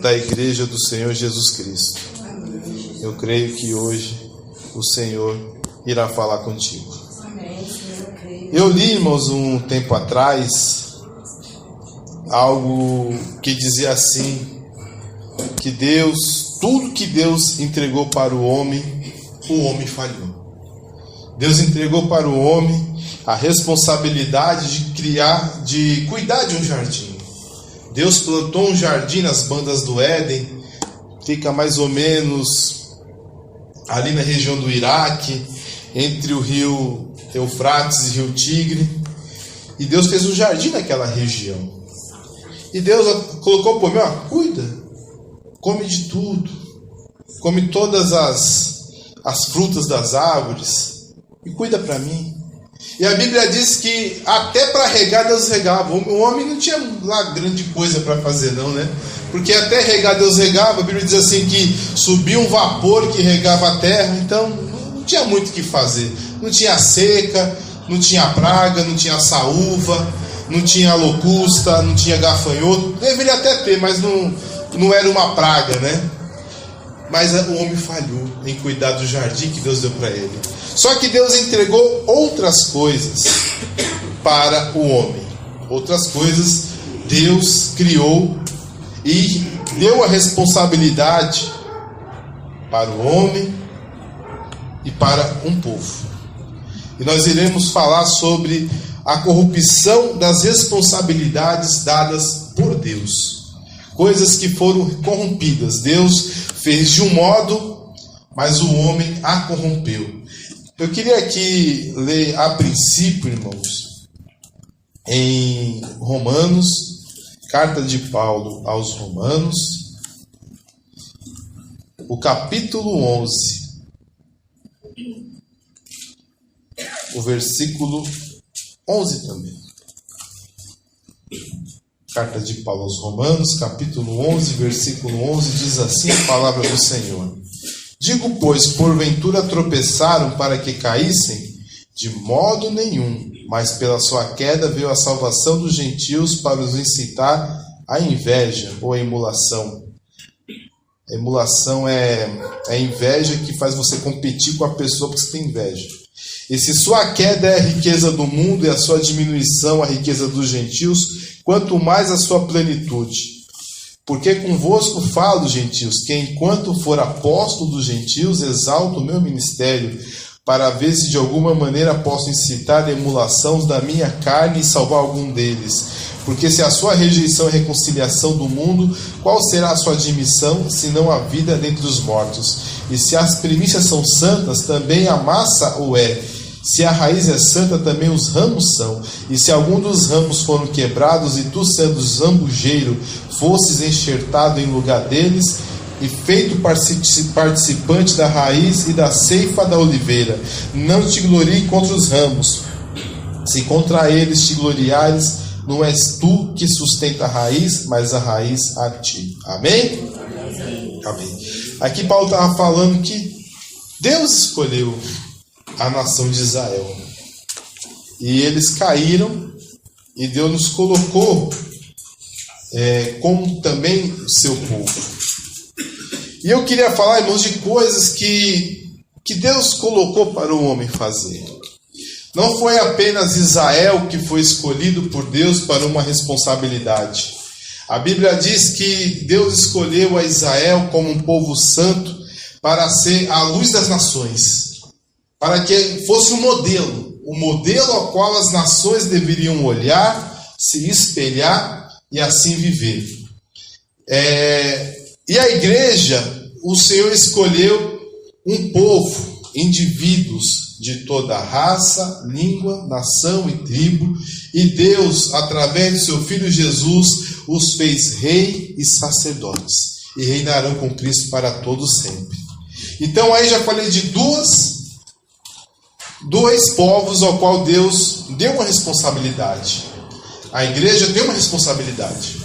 da Igreja do Senhor Jesus Cristo. Eu creio que hoje o Senhor irá falar contigo. Eu li, irmãos, um tempo atrás, algo que dizia assim, que Deus, tudo que Deus entregou para o homem falhou. Deus entregou para o homem a responsabilidade de cuidar de um jardim. Deus plantou um jardim nas bandas do Éden, fica mais ou menos ali na região do Iraque, entre o rio Eufrates e o rio Tigre. E Deus fez um jardim naquela região. E Deus colocou para o homem, cuida, come de tudo, come todas as frutas das árvores e cuida para mim. E a Bíblia diz que até para regar Deus regava. O homem não tinha lá grande coisa para fazer não, né? Porque até regar Deus regava. A Bíblia diz assim que subia um vapor que regava a terra. Então não tinha muito o que fazer. Não tinha seca, não tinha praga, não tinha saúva, não tinha locusta, não tinha gafanhoto. Deveria até ter, mas não era uma praga, né? Mas o homem falhou em cuidar do jardim que Deus deu para ele. Só que Deus entregou outras coisas para o homem. Outras coisas Deus criou e deu a responsabilidade para o homem e para um povo. E nós iremos falar sobre a corrupção das responsabilidades dadas por Deus. Coisas que foram corrompidas. Deus fez de um modo, mas o homem a corrompeu. Eu queria aqui ler a princípio, irmãos, em Romanos, carta de Paulo aos Romanos, o capítulo 11, o versículo 11 também. Carta de Paulo aos Romanos, capítulo 11, versículo 11, diz assim a palavra do Senhor. Digo, pois, porventura tropeçaram para que caíssem? De modo nenhum, mas pela sua queda veio a salvação dos gentios para os incitar à inveja ou à emulação. A emulação é a inveja que faz você competir com a pessoa porque você tem inveja. E se sua queda é a riqueza do mundo e a sua diminuição a riqueza dos gentios, quanto mais a sua plenitude. Porque convosco falo, gentios, que enquanto for apóstolo dos gentios, exalto o meu ministério, para ver se de alguma maneira posso incitar a emulação da minha carne e salvar algum deles. Porque se a sua rejeição é reconciliação do mundo, qual será a sua admissão, senão a vida dentre os mortos? E se as primícias são santas, também a massa o é. Se a raiz é santa, também os ramos são. E se algum dos ramos foram quebrados, e tu, sendo zambujeiro, fosses enxertado em lugar deles, e feito participante da raiz e da ceifa da oliveira, não te glorie contra os ramos. Se contra eles te gloriares, não és tu que sustenta a raiz, mas a raiz a ti. Amém? Amém. Aqui Paulo estava falando que Deus escolheu a nação de Israel. E eles caíram e Deus nos colocou como também o seu povo. E eu queria falar, irmãos, de coisas que Deus colocou para o homem fazer. Não foi apenas Israel que foi escolhido por Deus para uma responsabilidade. A Bíblia diz que Deus escolheu a Israel como um povo santo para ser a luz das nações. Para que fosse o modelo ao qual as nações deveriam olhar, se espelhar e assim viver. E a igreja, o Senhor escolheu um povo, indivíduos de toda raça, língua, nação e tribo, e Deus, através do seu Filho Jesus, os fez rei e sacerdotes, e reinarão com Cristo para todos sempre. Então aí já falei de dois povos ao qual Deus deu uma responsabilidade. A igreja tem uma responsabilidade.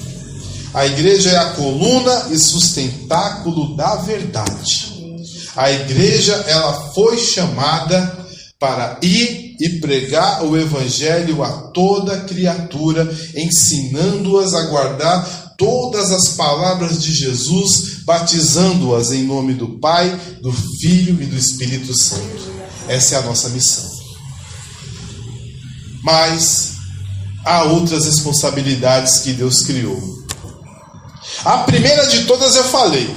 A igreja é a coluna e sustentáculo da verdade. A igreja, ela foi chamada para ir e pregar o evangelho a toda criatura, ensinando-as a guardar todas as palavras de Jesus, batizando-as em nome do Pai, do Filho e do Espírito Santo. Essa é a nossa missão. Mas há outras responsabilidades que Deus criou. A primeira de todas eu falei,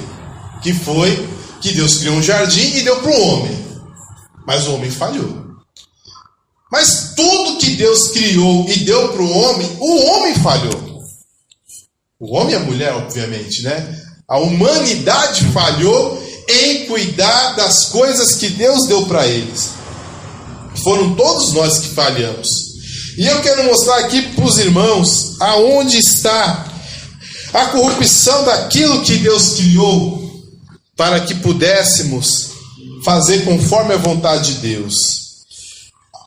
que foi que Deus criou um jardim e deu para o homem. Mas o homem falhou. Mas tudo que Deus criou e deu para o homem falhou. O homem e a mulher, obviamente, né? A humanidade falhou em cuidar das coisas que Deus deu para eles. Foram todos nós que falhamos. E eu quero mostrar aqui para os irmãos aonde está a corrupção daquilo que Deus criou para que pudéssemos fazer conforme a vontade de Deus.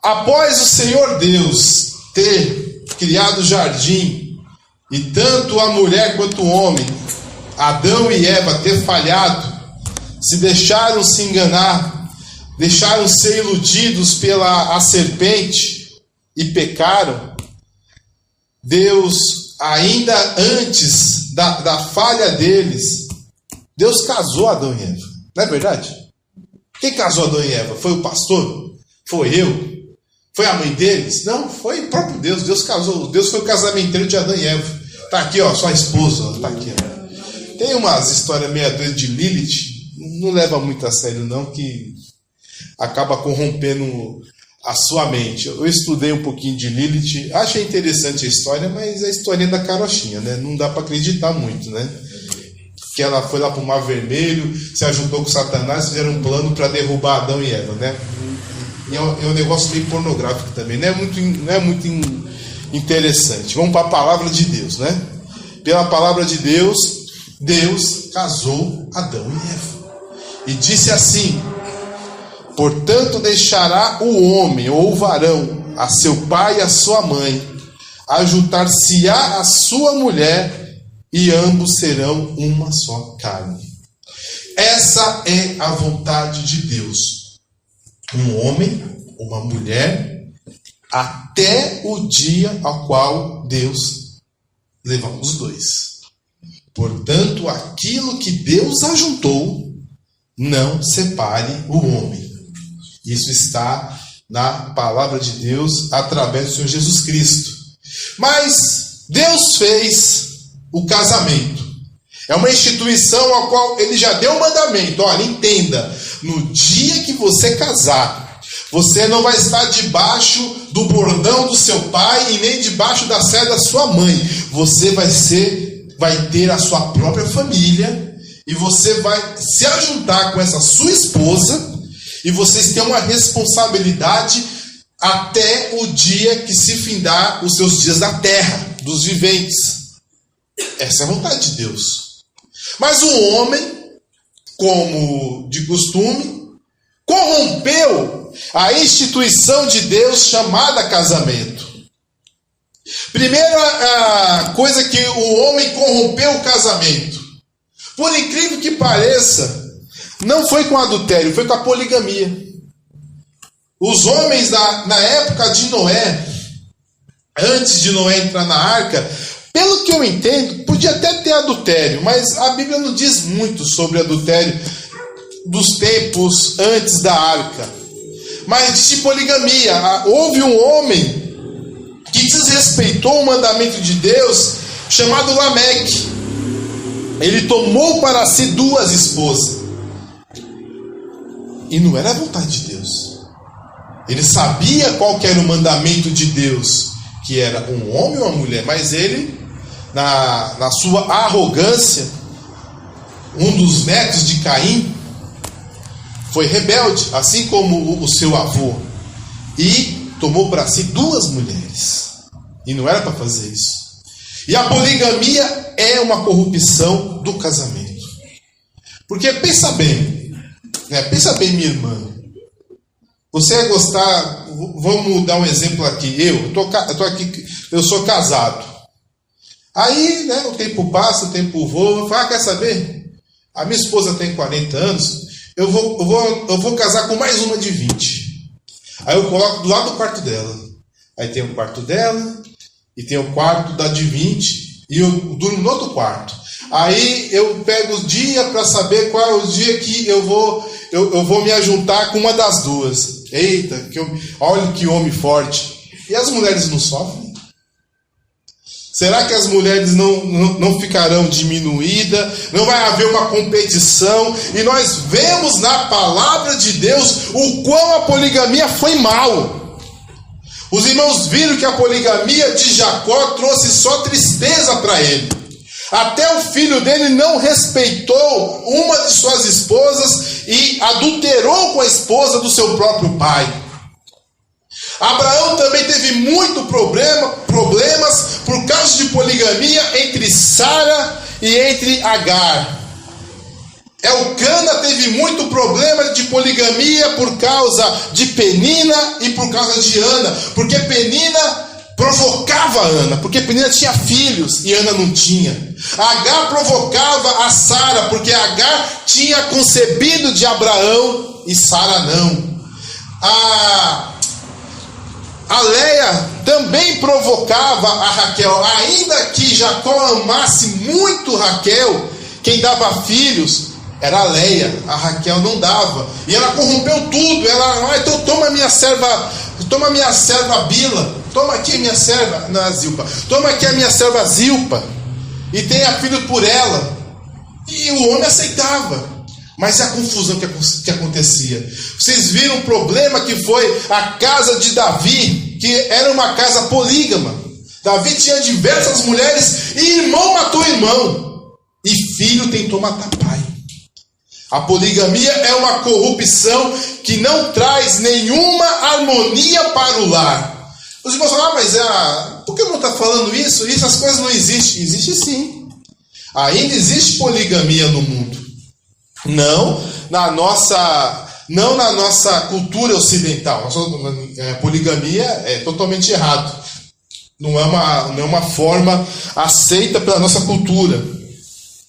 Após o Senhor Deus ter criado o jardim, e tanto a mulher quanto o homem, Adão e Eva, ter falhado, se deixaram se enganar, deixaram ser iludidos pela serpente e pecaram, Deus, ainda antes da falha deles, Deus casou Adão e Eva. Não é verdade? Quem casou Adão e Eva? Foi o pastor? Foi eu? Foi a mãe deles? Não, foi o próprio Deus. Deus casou. Deus foi o casamenteiro de Adão e Eva. Está aqui, ó, sua esposa. Está aqui, ó. Tem umas histórias meia doida de Lilith. Não leva muito a sério, não, que acaba corrompendo a sua mente. Eu estudei um pouquinho de Lilith. Achei interessante a história, mas a historinha da carochinha, né? Não dá para acreditar muito, né? Que ela foi lá para o Mar Vermelho, se ajuntou com Satanás, fizeram um plano para derrubar Adão e Eva, né? E é um negócio meio pornográfico também, não é muito interessante. Vamos para a palavra de Deus, né? Pela palavra de Deus, Deus casou Adão e Eva. E disse assim: portanto deixará o homem ou o varão a seu pai e a sua mãe, ajuntar-se-á a sua mulher, e ambos serão uma só carne. Essa é a vontade de Deus. Um homem, uma mulher, até o dia ao qual Deus levou os dois. Portanto, aquilo que Deus ajuntou, não separe o homem. Isso está na palavra de Deus através do Senhor Jesus Cristo. Mas Deus fez o casamento. É uma instituição a qual ele já deu um mandamento. Olha, entenda, no dia que você casar, você não vai estar debaixo do bordão do seu pai e nem debaixo da saia da sua mãe. Você vai ter a sua própria família e você vai se ajuntar com essa sua esposa e vocês têm uma responsabilidade até o dia que se findar os seus dias da terra, dos viventes. Essa é a vontade de Deus. Mas o homem, como de costume, corrompeu a instituição de Deus chamada casamento. Primeira coisa que o homem corrompeu o casamento. Por incrível que pareça, não foi com adultério, foi com a poligamia. Os homens na época de Noé, antes de Noé entrar na arca, pelo que eu entendo, podia até ter adultério, mas a Bíblia não diz muito sobre adultério dos tempos antes da arca. Mas de poligamia, houve um homem que desrespeitou o mandamento de Deus, chamado Lameque. Ele tomou para si 2 esposas. E não era a vontade de Deus. Ele sabia qual que era o mandamento de Deus, que era um homem ou uma mulher, mas ele, na sua arrogância, um dos netos de Caim, foi rebelde, assim como o seu avô, e tomou para si 2 mulheres. E não era para fazer isso. E a poligamia é uma corrupção do casamento. Porque pensa bem, minha irmã. Você vai gostar, vamos dar um exemplo aqui. Eu sou casado. Aí, né, o tempo passa, o tempo voa. Eu falo, quer saber? A minha esposa tem 40 anos, eu vou casar com mais uma de 20. Aí eu coloco do lado do quarto dela. Aí tem o quarto dela, e tem o quarto da de 20, e eu durmo no outro quarto. Aí eu pego o dia para saber qual é o dia que eu vou me ajuntar com uma das duas. Eita, olha que homem forte. E as mulheres não sofrem? Será que as mulheres não ficarão diminuídas? Não vai haver uma competição? E nós vemos na palavra de Deus o quão a poligamia foi mal. Os irmãos viram que a poligamia de Jacó trouxe só tristeza para ele. Até o filho dele não respeitou uma de suas esposas e adulterou com a esposa do seu próprio pai. Abraão também teve muito problemas por causa de poligamia entre Sara e entre Agar. Elcana teve muito problema de poligamia por causa de Penina e por causa de Ana, porque Penina provocava Ana, porque Penina tinha filhos e Ana não tinha. Agar provocava a Sara, porque Agar tinha concebido de Abraão e Sara não. A Leia também provocava a Raquel, ainda que Jacó amasse muito Raquel, quem dava filhos era a Leia, a Raquel não dava, e ela corrompeu tudo. Ela, então toma minha serva Bila, toma aqui minha serva, não, Zilpa, toma aqui a minha serva Zilpa, e tenha filho por ela. E o homem aceitava. Mas é a confusão que acontecia. Vocês viram o problema que foi a casa de Davi, que era uma casa polígama. Davi tinha diversas mulheres e irmão matou irmão. E filho tentou matar pai. A poligamia é uma corrupção que não traz nenhuma harmonia para o lar. Os irmãos falam, mas por que não está falando isso? Essas coisas não existem. Existe sim. Ainda existe poligamia no mundo. Não na nossa cultura ocidental. A poligamia é totalmente errado. Não é uma forma aceita pela nossa cultura.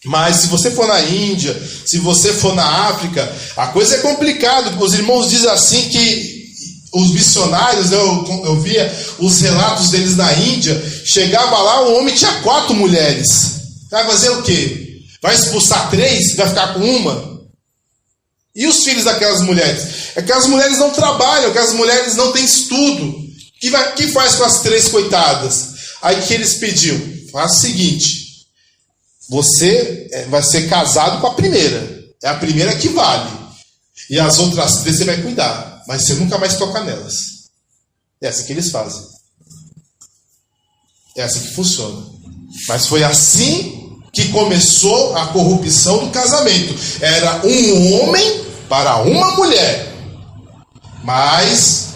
Mas se você for na Índia, se você for na África, a coisa é complicada. Os irmãos dizem assim que os missionários, eu via os relatos deles na Índia, chegava lá, o homem tinha 4 mulheres. Vai fazer o quê? Vai expulsar 3? Vai ficar com uma? E os filhos daquelas mulheres? Aquelas mulheres não trabalham, aquelas mulheres não têm estudo. O que faz com as 3 coitadas? Aí que eles pediam? Faz o seguinte: você vai ser casado com a primeira. É a primeira que vale. E as outras 3 você vai cuidar. Mas você nunca mais toca nelas. É assim que eles fazem. É assim que funciona. Mas foi assim que começou a corrupção do casamento. Era um homem para uma mulher. Mas,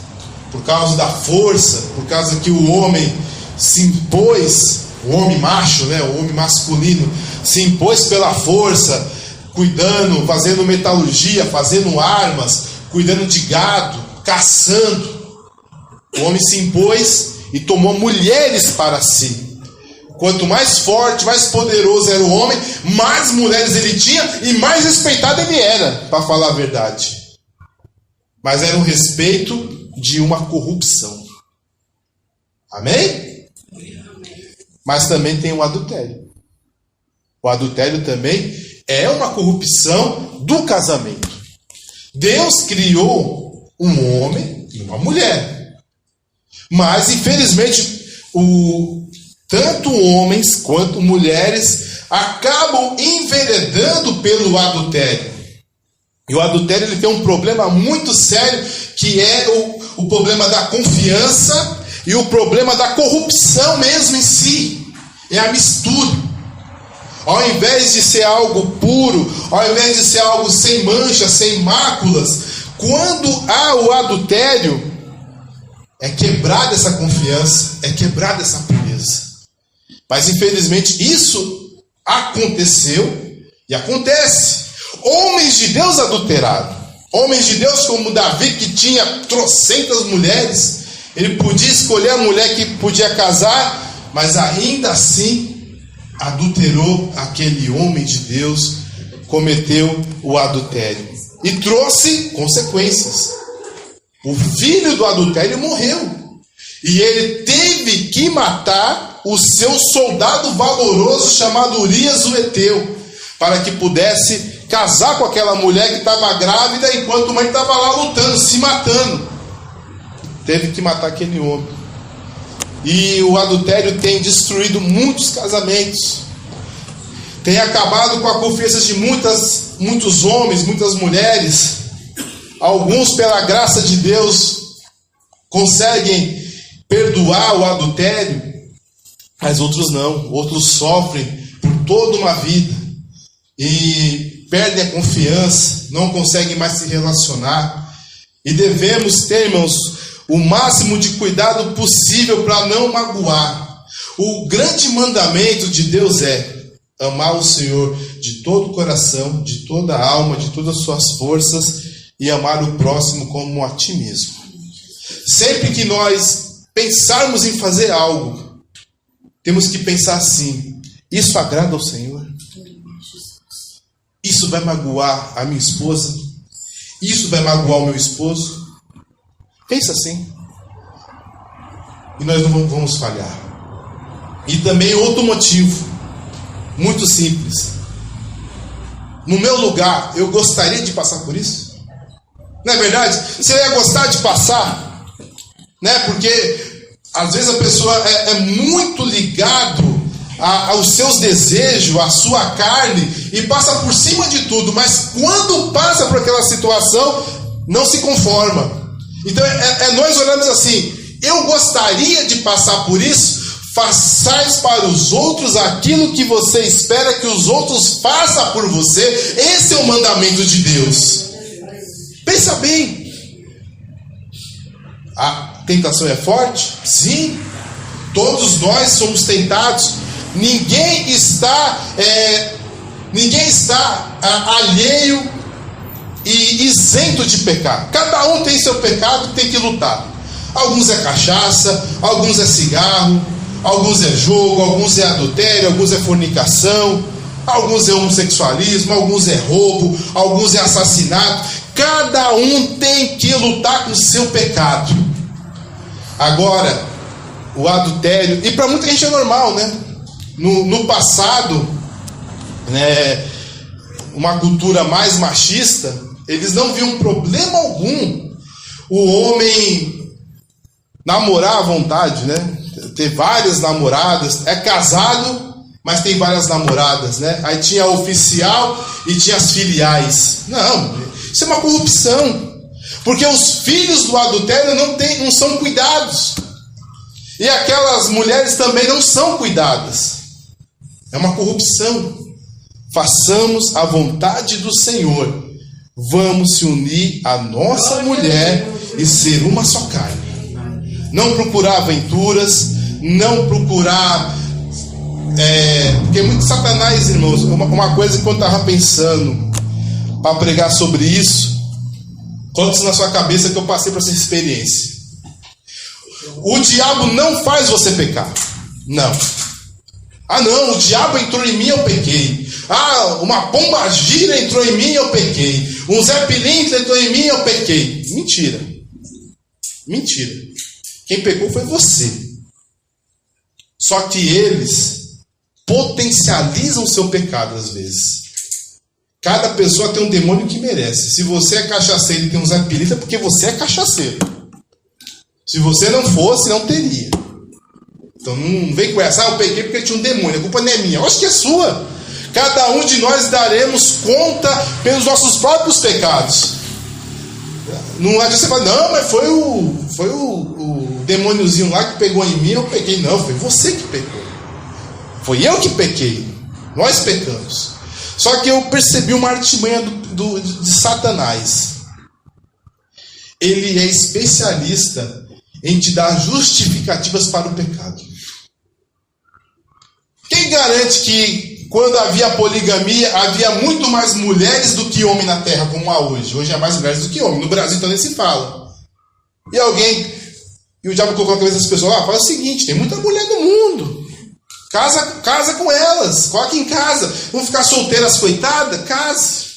por causa da força, por causa que o homem se impôs, o homem macho, o homem masculino, se impôs pela força, cuidando, fazendo metalurgia, fazendo armas, cuidando de gado, caçando. O homem se impôs e tomou mulheres para si. Quanto mais forte, mais poderoso era o homem, mais mulheres ele tinha e mais respeitado ele era, para falar a verdade. Mas era um respeito de uma corrupção. Amém? Mas também tem o adultério. O adultério também é uma corrupção do casamento. Deus criou um homem e uma mulher. Mas, infelizmente, tanto homens quanto mulheres acabam enveredando pelo adultério. E o adultério ele tem um problema muito sério, que é o problema da confiança e o problema da corrupção mesmo em si. É a mistura. Ao invés de ser algo puro, ao invés de ser algo sem manchas, sem máculas, quando há o adultério, é quebrada essa confiança, é quebrada essa pureza. Mas infelizmente isso aconteceu e acontece. Homens de Deus adulteraram. Homens de Deus como Davi, que tinha trocentas mulheres. Ele podia escolher a mulher que podia casar, mas ainda assim adulterou aquele homem de Deus, cometeu o adultério. E trouxe consequências. O filho do adultério morreu. E ele teve que matar enviar o seu soldado valoroso chamado Urias o Heteu, para que pudesse casar com aquela mulher que estava grávida, enquanto a mãe estava lá lutando, se matando. Teve que matar aquele homem. E o adultério tem destruído muitos casamentos, tem acabado com a confiança de muitos homens, muitas mulheres. Alguns, pela graça de Deus, conseguem perdoar o adultério, mas outros não. Outros sofrem por toda uma vida e perdem a confiança, não conseguem mais se relacionar. E devemos ter, irmãos, o máximo de cuidado possível para não magoar. O grande mandamento de Deus é amar o Senhor de todo o coração, de toda a alma, de todas as suas forças, e amar o próximo como a ti mesmo. Sempre que nós pensarmos em fazer algo, temos que pensar assim: isso agrada ao Senhor? Isso vai magoar a minha esposa? Isso vai magoar o meu esposo? Pensa assim. E nós não vamos falhar. E também outro motivo, muito simples. No meu lugar, eu gostaria de passar por isso? Não é verdade? Você ia gostar de passar? Né? Porque às vezes a pessoa é muito ligado aos seus desejos, à sua carne, e passa por cima de tudo, mas quando passa por aquela situação, não se conforma. Então nós olhamos assim: eu gostaria de passar por isso. Façais para os outros aquilo que você espera que os outros façam por você. Esse é o mandamento de Deus. Pensa bem. A tentação é forte? Sim. Todos nós somos tentados. Ninguém está alheio e isento de pecar. Cada um tem seu pecado, tem que lutar. Alguns é cachaça, alguns é cigarro, alguns é jogo, alguns é adultério, alguns é fornicação, alguns é homossexualismo, alguns é roubo, alguns é assassinato. Cada um tem que lutar com o seu pecado. Agora, o adultério, e para muita gente é normal, né? No passado, né, uma cultura mais machista, eles não viam problema algum o homem namorar à vontade, né? Ter várias namoradas, é casado, mas tem várias namoradas, né? Aí tinha a oficial e tinha as filiais. Não, isso é uma corrupção, porque os filhos do adultério não são cuidados, e aquelas mulheres também não são cuidadas. É uma corrupção. Façamos a vontade do Senhor. Vamos se unir à nossa mulher e ser uma só carne. Não procurar aventuras, não procurar... porque muito Satanás, irmãos, uma coisa que eu estava pensando para pregar sobre isso, coloque isso na sua cabeça que eu passei por essa experiência. O diabo não faz você pecar. Não. Ah não, o diabo entrou em mim e eu pequei. Ah, uma pomba gira entrou em mim e eu pequei. Um Zé Pilintra entrou em mim e eu pequei. Mentira. Mentira. Quem pecou foi você. Só que eles potencializam o seu pecado às vezes. Cada pessoa tem um demônio que merece. Se você é cachaceiro e tem um Zé Pilintra, é porque você é cachaceiro. Se você não fosse, não teria. Então não vem com essa: eu peguei porque tinha um demônio, a culpa não é minha. Eu acho que é sua. Cada um de nós daremos conta pelos nossos próprios pecados. Não adianta você falar: não, mas foi o demôniozinho lá que pegou em mim, eu peguei. Não, foi você que pecou. Foi eu que pequei. Nós pecamos. Só que eu percebi uma artimanha de Satanás. Ele é especialista em te dar justificativas para o pecado. Quem garante que quando havia poligamia, havia muito mais mulheres do que homem na terra, como há hoje? Hoje há mais mulheres do que homem. No Brasil então nem se fala. E o diabo colocou na cabeça das pessoas: faz o seguinte, tem muita mulher no mundo. Casa com elas, coloca em casa. Vão ficar solteiras, coitadas? Case.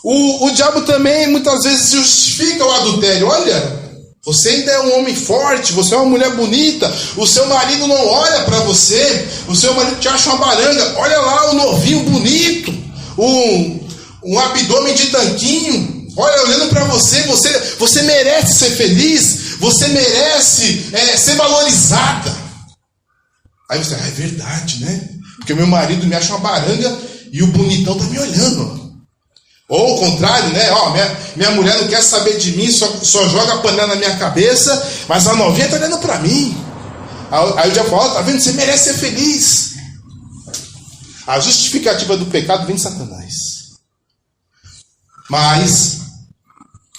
O diabo também muitas vezes justifica o adultério. Olha, Você ainda é um homem forte, você é uma mulher bonita. O seu marido não olha para você, o seu marido te acha uma baranga. Olha lá o novinho bonito, um abdômen de tanquinho. Olha, olhando para você, você merece ser feliz, você merece ser valorizada. Aí você, é verdade, né? Porque o meu marido me acha uma baranga e o bonitão tá me olhando. Ou ao contrário, né? Minha mulher não quer saber de mim, só joga a panela na minha cabeça, mas a novinha tá olhando para mim. Aí eu já falo, tá vendo? Você merece ser feliz. A justificativa do pecado vem de Satanás. Mas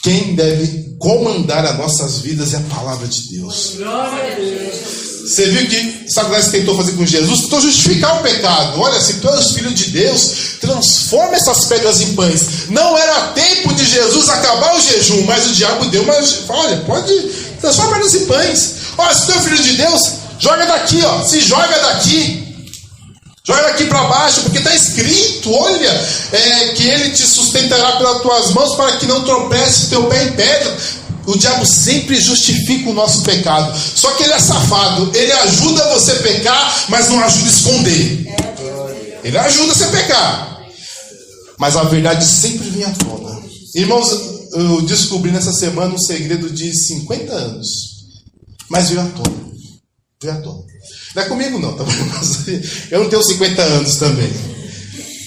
quem deve comandar as nossas vidas é a palavra de Deus. Glória a Deus. Você viu que Satanás tentou fazer com Jesus? Tentou justificar o pecado. Olha, se tu és filho de Deus, transforma essas pedras em pães. Não era tempo de Jesus acabar o jejum, mas o diabo deu, olha, pode transformar pedras em pães. Olha, se tu é filho de Deus, joga daqui, se joga daqui. Joga aqui para baixo, porque está escrito, olha, que ele te sustentará pelas tuas mãos para que não tropece teu pé em pedra. O diabo sempre justifica o nosso pecado. Só que ele é safado. Ele ajuda você a pecar, mas não ajuda a esconder. Ele ajuda você a pecar, mas a verdade sempre vem à tona. Irmãos, eu descobri nessa semana um segredo de 50 anos, mas veio à tona. Veio à tona. Não é comigo não, tá bom? Eu não tenho 50 anos também.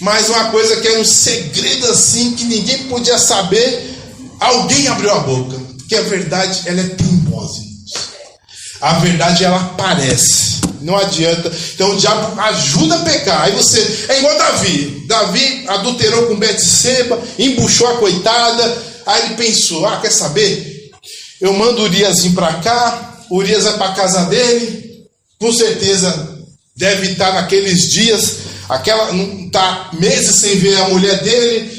Mas uma coisa que é um segredo assim, que ninguém podia saber, alguém abriu a boca. Porque a verdade, ela é teimosa. A verdade, ela aparece. Não adianta. Então o diabo ajuda a pecar. Aí você, é igual Davi. Davi adulterou com Betseba, embuchou a coitada. Aí ele pensou, quer saber? Eu mando Urias vir para cá, Urias vai para a casa dele. Com certeza deve estar naqueles dias, não está meses sem ver a mulher dele,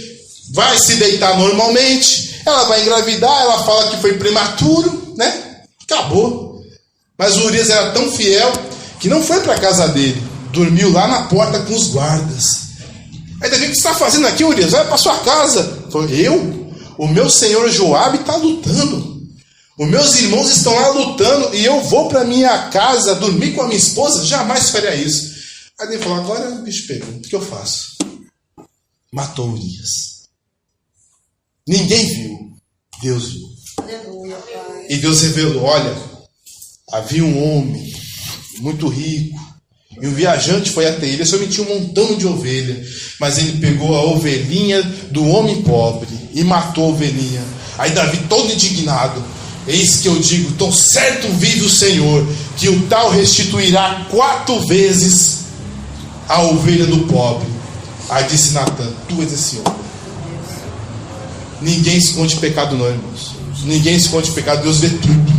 vai se deitar normalmente, ela vai engravidar, ela fala que foi prematuro, né? Acabou. Mas o Urias era tão fiel que não foi para a casa dele, dormiu lá na porta com os guardas. Aí Davi, o que você está fazendo aqui, Urias? Vai para sua casa. Falou, eu? O meu senhor Joabe está lutando. Os meus irmãos estão lá lutando e eu vou para minha casa dormir com a minha esposa? Jamais faria isso. Aí ele falou, agora o bicho pegou, o que eu faço? Matou Urias. Ninguém viu, Deus viu. E Deus revelou, olha, havia um homem muito rico, e um viajante foi até ele, só tinha um montão de ovelha, mas ele pegou a ovelhinha do homem pobre e matou a ovelhinha. Aí Davi todo indignado, eis que eu digo, tão certo vive o Senhor, que o tal restituirá 4 vezes a ovelha do pobre. Aí disse Natan, tu és esse homem. Ninguém esconde pecado não, irmãos. Ninguém esconde pecado, Deus vê tudo.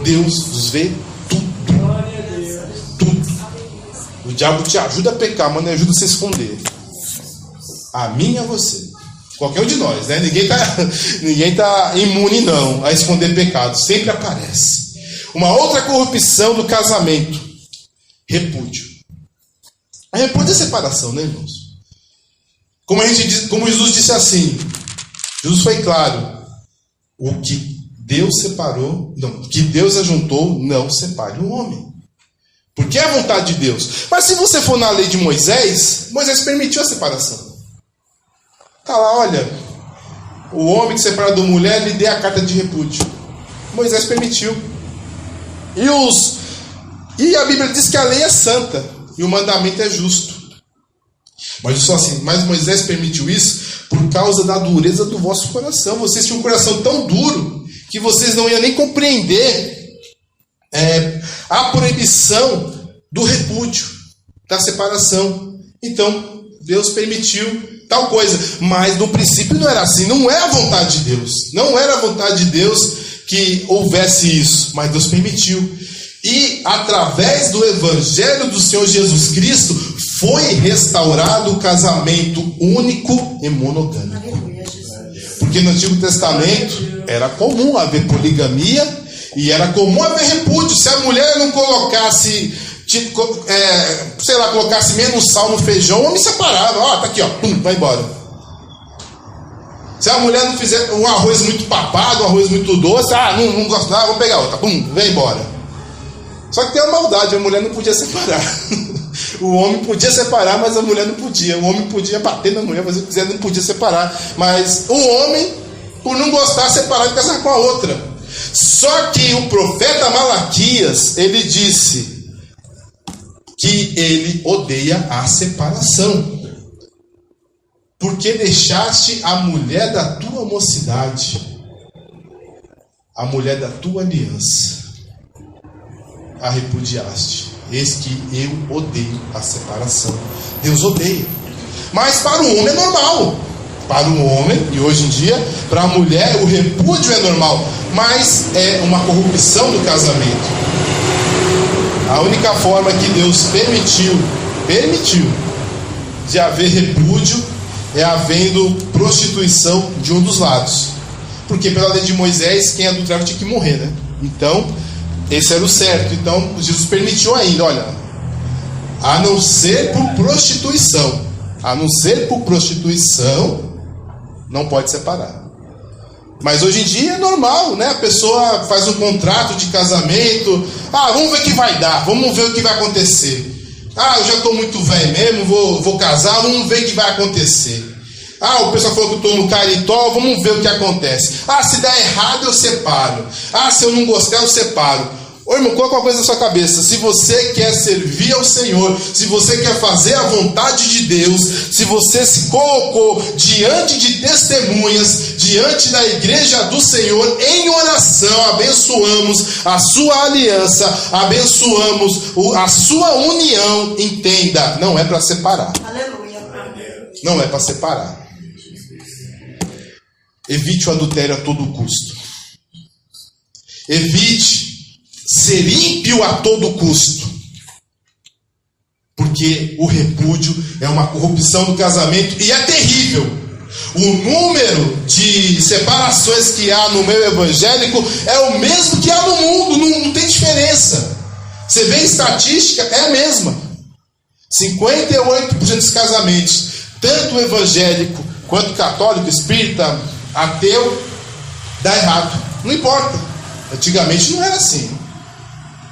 Deus vê tudo. Tudo. O diabo te ajuda a pecar, mas não ajuda a se esconder. A mim e a você. Qualquer um de nós, né? Ninguém tá imune não a esconder pecado. Sempre aparece. Uma outra corrupção do casamento. Repúdio. A repúdio é separação, né, irmãos? Como Jesus disse assim, Jesus foi claro, o que Deus separou, não, que Deus ajuntou, não separe o homem. Porque é a vontade de Deus. Mas se você for na lei de Moisés, Moisés permitiu a separação. Está lá, olha, o homem que separa da mulher, lhe dê a carta de repúdio. Moisés permitiu. E a Bíblia diz que a lei é santa e o mandamento é justo. Mas só assim, mas Moisés permitiu isso por causa da dureza do vosso coração. Vocês tinham um coração tão duro que vocês não iam nem compreender a proibição do repúdio, da separação. Então Deus permitiu tal coisa, mas no princípio não era assim, não é a vontade de Deus, não era a vontade de Deus que houvesse isso, mas Deus permitiu. E através do Evangelho do Senhor Jesus Cristo foi restaurado o casamento único e monogâmico. Porque no Antigo Testamento era comum haver poligamia e era comum haver repúdio. Se a mulher não colocasse, colocasse menos sal no feijão, o homem separava. Tá aqui, pum, vai embora. Se a mulher não fizer um arroz muito papado, um arroz muito doce, não gosto nada, vamos pegar outra, pum, vem embora. Só que tem uma maldade, a mulher não podia separar. O homem podia separar, mas a mulher não podia. O homem podia bater na mulher, fazer o que quiser, não podia separar. Mas o homem, por não gostar, separar e casar com a outra. Só que o profeta Malaquias, ele disse que ele odeia a separação. Porque deixaste a mulher da tua mocidade, a mulher da tua aliança, a repudiaste. Eis que eu odeio a separação. Deus odeia. Mas para o homem é normal. Para o homem, e hoje em dia, para a mulher, o repúdio é normal. Mas é uma corrupção do casamento. A única forma que Deus permitiu de haver repúdio é havendo prostituição de um dos lados. Porque pela lei de Moisés, quem adulterava tinha que morrer, né? Então, esse era o certo. Então, Jesus permitiu ainda, olha, a não ser por prostituição. A não ser por prostituição, não pode separar. Mas hoje em dia é normal, né? A pessoa faz um contrato de casamento. Vamos ver o que vai dar, vamos ver o que vai acontecer. Eu já estou muito velho mesmo, vou casar, vamos ver o que vai acontecer. O pessoal falou que eu estou no caritó, vamos ver o que acontece. Se der errado eu separo. Se eu não gostar eu separo. Ô irmão, coloca uma coisa na sua cabeça. Se você quer servir ao Senhor, se você quer fazer a vontade de Deus, se você se colocou diante de testemunhas, diante da igreja do Senhor, em oração, abençoamos a sua aliança, abençoamos a sua união, entenda, não é para separar. Aleluia. Não é para separar. Evite o adultério a todo custo. Evite ser ímpio a todo custo. Porque o repúdio é uma corrupção do casamento e é terrível. O número de separações que há no meio evangélico é o mesmo que há no mundo, não tem diferença. Você vê estatística, é a mesma. 58% dos casamentos, tanto evangélico quanto católico, espírita, ateu, dá errado. Não importa. Antigamente não era assim.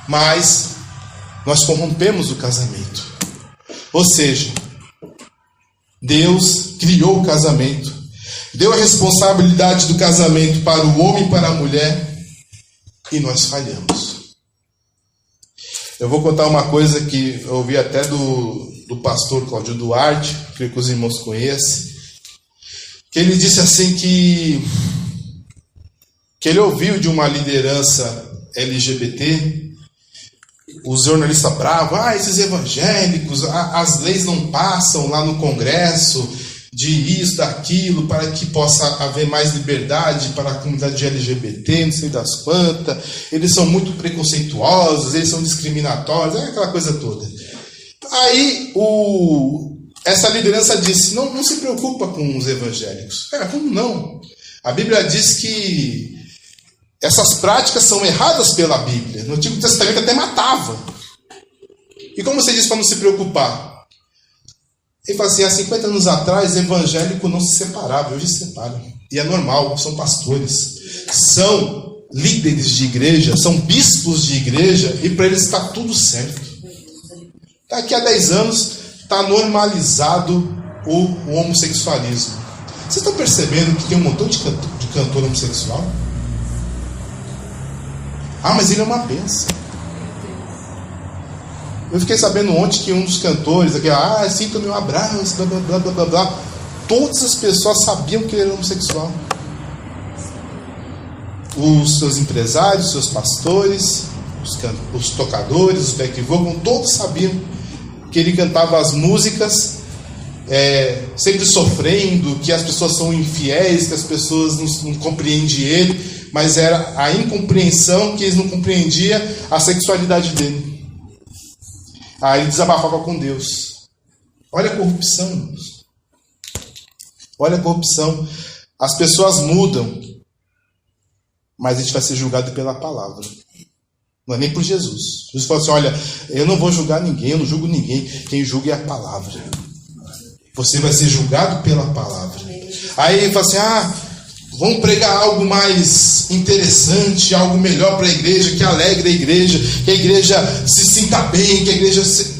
Mas nós corrompemos o casamento. Ou seja, Deus criou o casamento, deu a responsabilidade do casamento para o homem e para a mulher, e nós falhamos. Eu vou contar uma coisa que eu ouvi até do pastor Cláudio Duarte, creio que os irmãos conhecem, que ele disse assim que ele ouviu de uma liderança LGBT, os jornalistas bravos, esses evangélicos, as leis não passam lá no Congresso de isso, daquilo, para que possa haver mais liberdade para a comunidade LGBT, não sei das quantas, eles são muito preconceituosos, eles são discriminatórios, aquela coisa toda. Aí essa liderança disse, não se preocupa com os evangélicos. Como não? A Bíblia diz que essas práticas são erradas pela Bíblia. No Antigo Testamento até matava. E como você diz para não se preocupar? Ele fala assim, há 50 anos atrás, evangélico não se separava, hoje se separam. E é normal, são pastores, são líderes de igreja, são bispos de igreja, e para eles está tudo certo. Daqui a 10 anos está normalizado o homossexualismo. Vocês estão percebendo que tem um montão de cantor homossexual? Mas ele é uma bênção. Eu fiquei sabendo ontem que um dos cantores aqui, sinta-me um abraço, blá blá blá blá blá blá. Todas as pessoas sabiam que ele era homossexual. Os seus empresários, os seus pastores, os tocadores, os back vocal, todos sabiam que ele cantava as músicas sempre sofrendo, que as pessoas são infiéis, que as pessoas não compreendem ele. Mas era a incompreensão que eles não compreendiam a sexualidade dele. Aí ele desabafava com Deus. Olha a corrupção. Olha a corrupção. As pessoas mudam, mas a gente vai ser julgado pela palavra. Não é nem por Jesus. Jesus falou assim, olha, eu não vou julgar ninguém, eu não julgo ninguém. Quem julga é a palavra. Você vai ser julgado pela palavra. Aí fala assim, vamos pregar algo mais interessante, algo melhor para a igreja, que alegre a igreja, que a igreja se sinta bem, que a igreja se...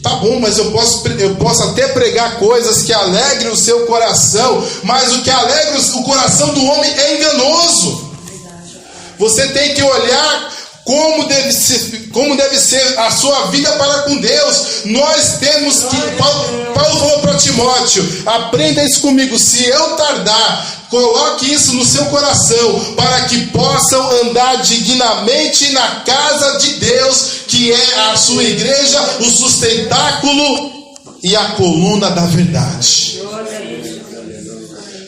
Tá bom, mas eu posso até pregar coisas que alegrem o seu coração, mas o que alegra o coração do homem é enganoso. Você tem que olhar como deve ser a sua vida para com Deus. Nós temos que... Paulo falou para Timóteo, aprenda isso comigo, se eu tardar, coloque isso no seu coração, para que possam andar dignamente na casa de Deus, que é a sua igreja, o sustentáculo e a coluna da verdade.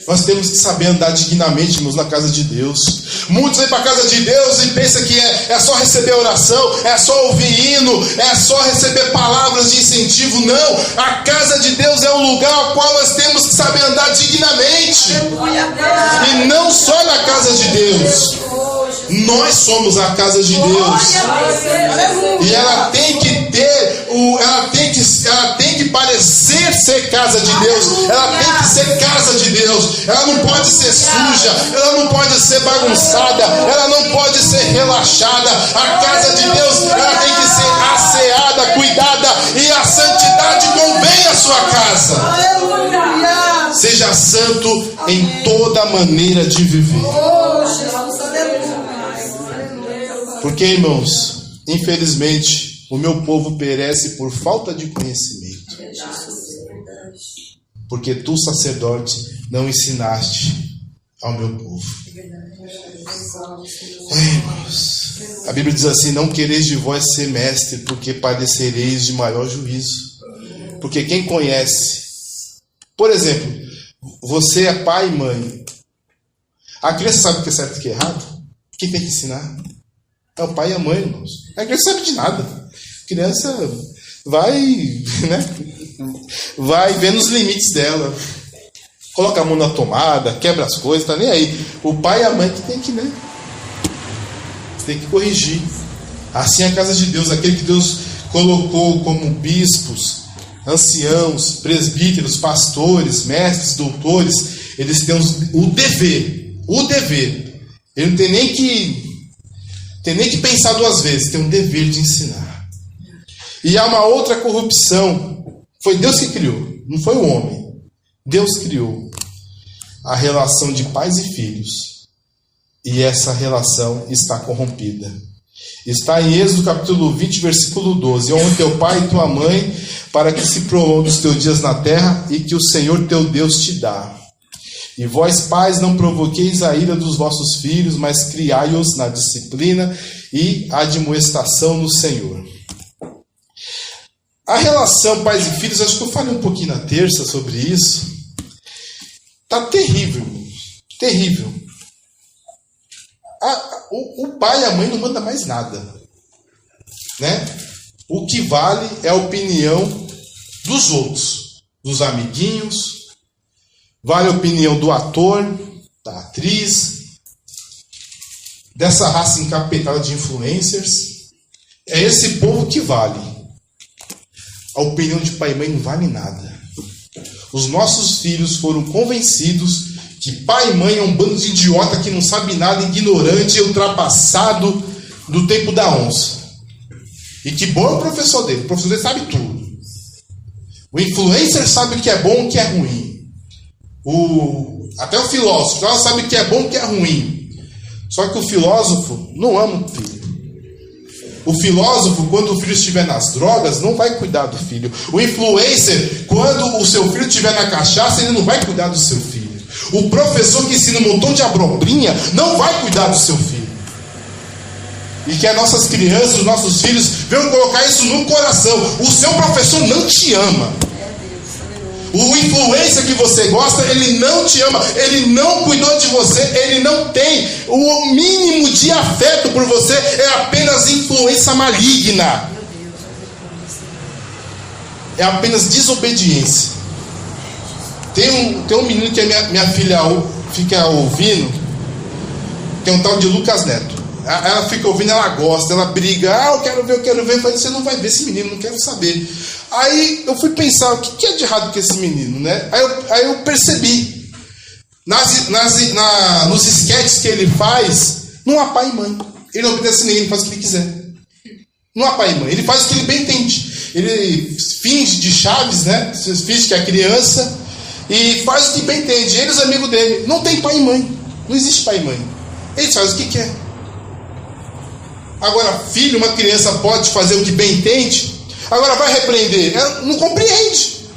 Nós temos que saber andar dignamente, irmãos, na casa de Deus. Muitos vêm para a casa de Deus e pensam que é só receber oração, é só ouvir hino, é só receber palavras de incentivo. Não, a casa de Deus é um lugar ao qual nós temos que saber andar dignamente. E não só na casa de Deus. Nós somos a casa de Deus. E ela tem que ter, ela tem que parecer ser casa de Deus. Ela tem que ser casa de Deus. Ela não pode ser suja, ela não pode ser bagunçada, ela não pode ser relaxada. A casa de Deus, ela tem que ser asseada, cuidada, e a santidade convém à sua casa. Seja santo em toda maneira de viver. Porque, irmãos, infelizmente, o meu povo perece por falta de conhecimento. Porque tu, sacerdote, não ensinaste ao meu povo. Irmãos, a Bíblia diz assim: não quereis de vós ser mestre, porque padecereis de maior juízo. Porque quem conhece, por exemplo, você é pai e mãe. A criança sabe o que é certo e o que é errado? Quem tem que ensinar? É o pai e a mãe, irmãos. A criança não sabe de nada. A criança vai vendo os limites dela. Coloca a mão na tomada, quebra as coisas, tá nem aí. O pai e a mãe que tem que, tem que corrigir. Assim é a casa de Deus, aquele que Deus colocou como bispos, anciãos, presbíteros, pastores, mestres, doutores. Eles têm o dever. Ele não tem nem que pensar duas vezes, tem um dever de ensinar. E há uma outra corrupção. Foi Deus que criou, não foi o homem. Deus criou a relação de pais e filhos. E essa relação está corrompida. Está em Êxodo capítulo 20, versículo 12. Honra teu pai e tua mãe, para que se prolongue os teus dias na terra e que o Senhor teu Deus te dá. E vós, pais, não provoqueis a ira dos vossos filhos, mas criai-os na disciplina e admoestação no Senhor. A relação pais e filhos, acho que eu falei um pouquinho na terça sobre isso. Está terrível, terrível. O pai e a mãe não mandam mais nada, O que vale é a opinião dos outros, dos amiguinhos. Vale a opinião do ator, da atriz, dessa raça encapetada de influencers. É esse povo que vale. A opinião de pai e mãe não vale nada. Os nossos filhos foram convencidos que pai e mãe é um bando de idiota que não sabe nada, ignorante e ultrapassado do tempo da onça. E que bom é o professor dele. O professor dele sabe tudo. O influencer sabe o que é bom e o que é ruim. Até o filósofo sabe o que é bom e o que é ruim. Só que o filósofo não ama o filho. O filósofo, quando o filho estiver nas drogas, não vai cuidar do filho. O influencer, quando o seu filho estiver na cachaça, ele não vai cuidar do seu filho. O professor que ensina um montão de abobrinha não vai cuidar do seu filho. E que as nossas crianças, os nossos filhos venham colocar isso no coração. O seu professor não te ama. O influencer que você gosta, ele não te ama, ele não cuidou de você, ele não tem o mínimo de afeto por você, é apenas influência maligna. É apenas desobediência. Tem um menino que a minha filha fica ouvindo, que é um tal de Lucas Neto. Ela fica ouvindo, ela gosta, ela briga, eu quero ver. Eu falei, você não vai ver esse menino, não quero saber. Aí eu fui pensar, o que é de errado com esse menino, Aí eu percebi. Nos esquetes que ele faz, não há pai e mãe. Ele não obedece ninguém, ele faz o que ele quiser. Não há pai e mãe. Ele faz o que ele bem entende. Ele finge de Chaves, né? Finge que é criança e faz o que bem entende. Ele e os amigos dele. Não tem pai e mãe. Não existe pai e mãe. Ele faz o que quer. Agora, filho, uma criança pode fazer o que bem entende. Agora vai repreender. Ela não compreende.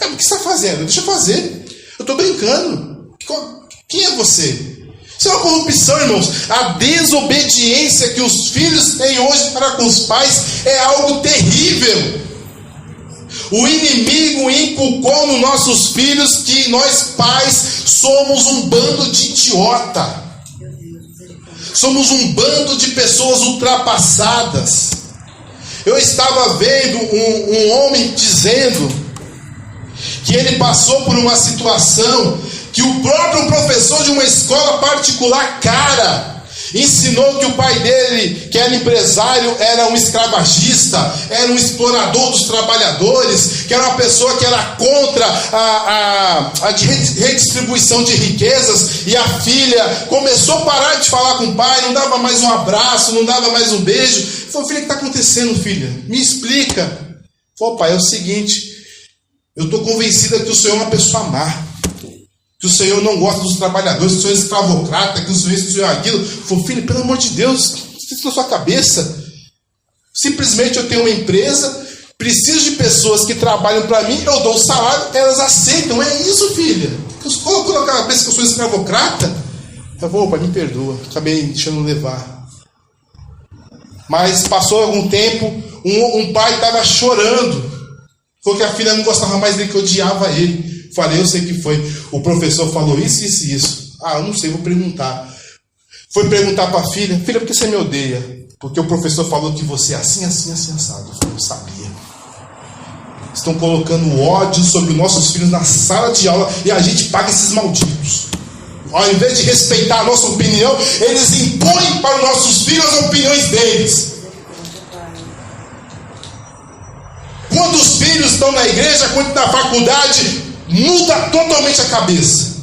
O que você está fazendo? Deixa eu fazer. Eu estou brincando. Quem é você? Isso é uma corrupção, irmãos. A desobediência que os filhos têm hoje para com os pais é algo terrível. O inimigo inculcou nos nossos filhos que nós pais somos um bando de idiota. Somos um bando de pessoas ultrapassadas. Eu estava vendo um homem dizendo que ele passou por uma situação que o próprio professor de uma escola particular cara ensinou que o pai dele, que era empresário, era um escravagista, era um explorador dos trabalhadores, que era uma pessoa que era contra a redistribuição de riquezas, e a filha começou a parar de falar com o pai, não dava mais um abraço, não dava mais um beijo. Falei, filha, o que está acontecendo, filha? Me explica. Falei, pai, é o seguinte, eu estou convencida que o senhor é uma pessoa má, que o Senhor não gosta dos trabalhadores, que o Senhor é escravocrata, que o Senhor é isso, que o Senhor é aquilo. Falei, filho, pelo amor de Deus, isso na sua cabeça. Simplesmente eu tenho uma empresa, preciso de pessoas que trabalham para mim, eu dou o salário, elas aceitam. É isso, filha. Colocou na cabeça que eu sou escravocrata? Eu vou, pai, me perdoa, acabei deixando levar. Mas passou algum tempo, um pai estava chorando, falou que a filha não gostava mais dele, que odiava ele. Falei, eu sei que foi. O professor falou isso, isso e isso. Ah, eu não sei, vou perguntar. Foi perguntar para a filha, filha, por que você me odeia? Porque o professor falou que você é assim, assim, assim, assado. Eu não sabia. Estão colocando ódio sobre os nossos filhos na sala de aula e a gente paga esses malditos. Ao invés de respeitar a nossa opinião, eles impõem para os nossos filhos as opiniões deles. Quantos filhos estão na igreja, quantos na faculdade, muda totalmente a cabeça,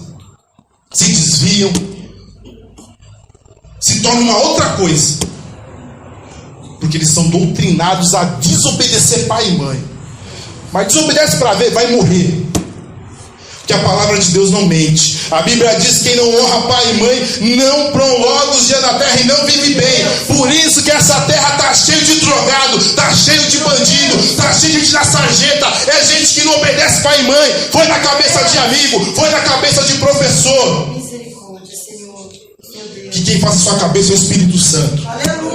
se desviam, se tornam uma outra coisa, porque eles são doutrinados a desobedecer pai e mãe. Mas desobedece para ver, vai morrer, porque a palavra de Deus não mente. A Bíblia diz que quem não honra pai e mãe não prolonga os dias da terra e não vive bem. Por isso que essa terra está cheia de drogado, está cheio de bandido, está cheio de gente na sarjeta. É gente que não obedece pai e mãe. Foi na cabeça de amigo, foi na cabeça de professor. Misericórdia, Senhor. Que quem faça a sua cabeça é o Espírito Santo. Aleluia.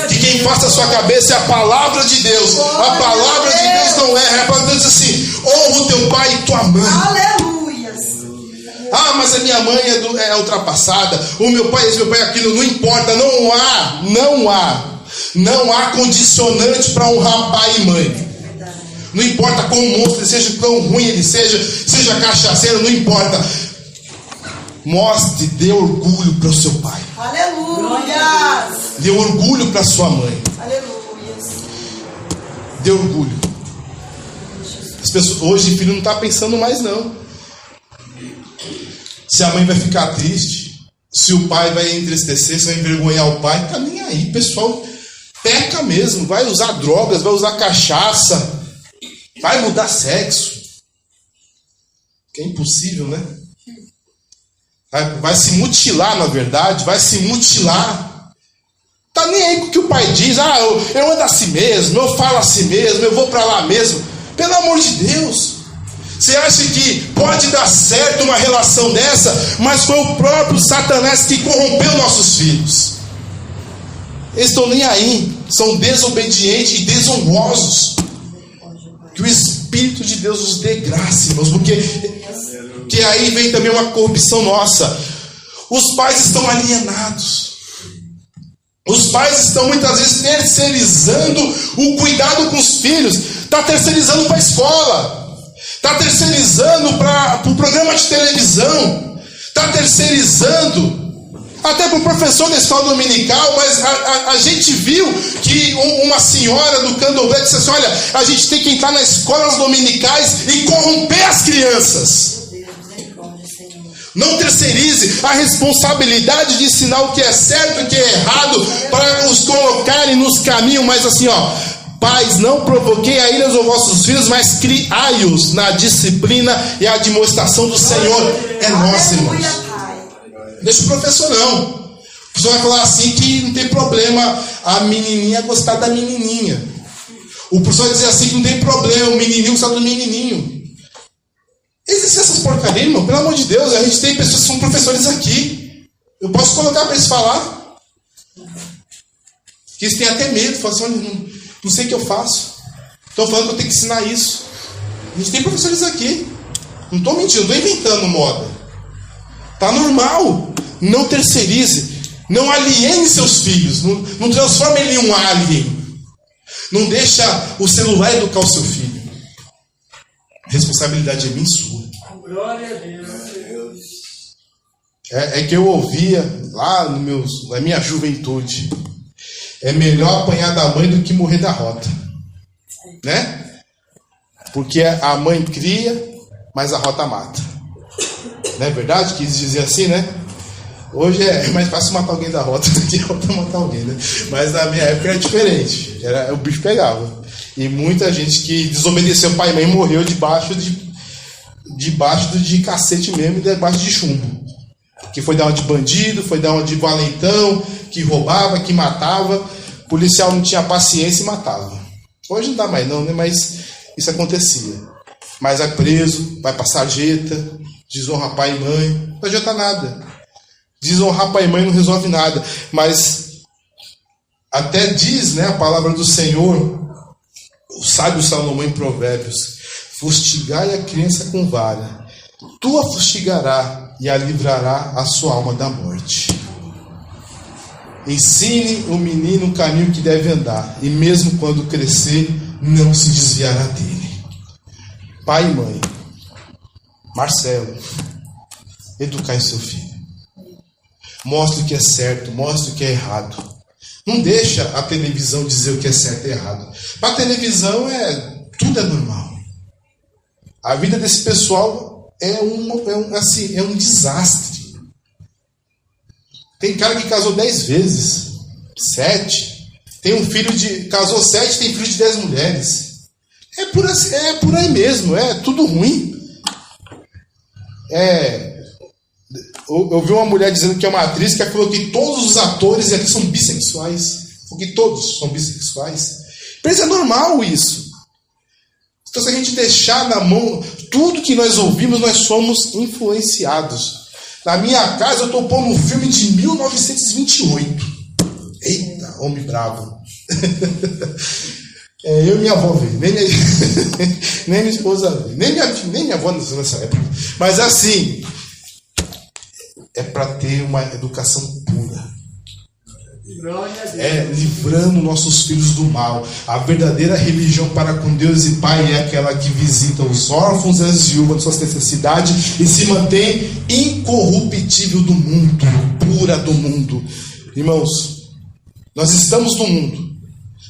Que quem faça a sua cabeça é a palavra de Deus. A palavra de Deus não erra. A palavra de Deus diz assim: honra o teu pai e tua mãe. Aleluia. Ah, mas a minha mãe é ultrapassada, o meu pai é isso, meu pai é aquilo. Não importa, não há condicionante para honrar pai e mãe. Não importa quão monstro ele seja, quão ruim ele seja cachaceiro, não importa. Mostre, dê orgulho para o seu pai. Aleluia. Dê orgulho para sua mãe. Aleluia. Dê orgulho. As pessoas, hoje o filho não está pensando mais não. Se a mãe vai ficar triste, se o pai vai entristecer, se vai envergonhar o pai, tá nem aí, pessoal. Peca mesmo, vai usar drogas, vai usar cachaça, vai mudar sexo. Que é impossível, né? Vai se mutilar, na verdade, vai se mutilar. Tá nem aí com o que o pai diz. Ah, eu ando assim mesmo, eu falo assim mesmo, eu vou para lá mesmo. Pelo amor de Deus. Você acha que pode dar certo uma relação dessa? Mas foi o próprio Satanás que corrompeu nossos filhos. Eles estão nem aí. São desobedientes e desonrosos. Que o Espírito de Deus nos dê graça, irmãos. Porque aí vem também uma corrupção nossa. Os pais estão alienados. Os pais estão muitas vezes terceirizando o cuidado com os filhos. Está terceirizando para a escola. Está terceirizando para o programa de televisão. Está terceirizando até para o professor da escola dominical. Mas a gente viu que uma senhora do Candomblé disse assim: olha, a gente tem que entrar nas escolas dominicais e corromper as crianças. Não terceirize a responsabilidade de ensinar o que é certo e o que é errado para os colocarem nos caminhos. Mas assim, pais, não provoquei a ira dos vossos filhos, mas criai-os na disciplina e a admoestação do Senhor. É nossa, irmãos. Deixa o professor não. O professor vai falar assim que não tem problema a menininha gostar da menininha. O professor vai dizer assim que não tem problema o menininho gostar do menininho. Existem essas porcarias, irmão, pelo amor de Deus. A gente tem pessoas que são professores aqui. Eu posso colocar para eles falar. Que eles têm até medo. Falam assim, olha, não sei o que eu faço. Estou falando que eu tenho que ensinar isso. A gente tem professores aqui. Não estou mentindo, não estou inventando moda. Está normal. Não terceirize. Não aliene seus filhos. Não transforme ele em um alien. Não deixa o celular educar o seu filho. A responsabilidade é minha e sua. Glória a Deus. É que eu ouvia lá na minha juventude. É melhor apanhar da mãe do que morrer da rota. Né? Porque a mãe cria, mas a rota mata. Não é verdade que eles diziam assim, né? Hoje é mais fácil matar alguém da rota do que a rota matar alguém, né? Mas na minha época era diferente. O bicho pegava. E muita gente que desobedeceu pai e mãe morreu debaixo de cacete mesmo e debaixo de chumbo. Que foi dar uma de bandido, foi dar uma de valentão, que roubava, que matava. O policial não tinha paciência e matava. Hoje não dá mais não, né? Mas isso acontecia. Mas vai preso, vai pra sarjeta, desonra pai e mãe. Não adianta nada. Desonrar pai e mãe não resolve nada. Mas até diz, né, a palavra do Senhor, o sábio Salomão em Provérbios: fustigai a criança com vara, tu a fustigará e a livrará a sua alma da morte. Ensine o menino o caminho que deve andar, e mesmo quando crescer, não se desviará dele. Pai e mãe, Marcelo, educai seu filho. Mostre o que é certo, mostre o que é errado. Não deixa a televisão dizer o que é certo e errado. Para a televisão tudo é normal. A vida desse pessoal é um desastre. Tem cara que casou 10 vezes, 7. Tem um filho casou 7, tem filho de 10 mulheres. É por aí mesmo, é tudo ruim. Eu vi uma mulher dizendo que é uma atriz que falou que todos os atores aqui são bissexuais. Porque todos são bissexuais. Mas é normal isso. Então, se a gente deixar na mão tudo que nós ouvimos, nós somos influenciados. Na minha casa, eu estou pondo um filme de 1928. Eita, homem bravo. Eu e minha avó veio. Nem minha esposa veio. Nem minha avó nessa época. Mas assim, é para ter uma educação pura. Livrando nossos filhos do mal. A verdadeira religião para com Deus e Pai é aquela que visita os órfãos e as viúvas de suas necessidades e se mantém incorruptível do mundo, pura do mundo. Irmãos, nós estamos no mundo,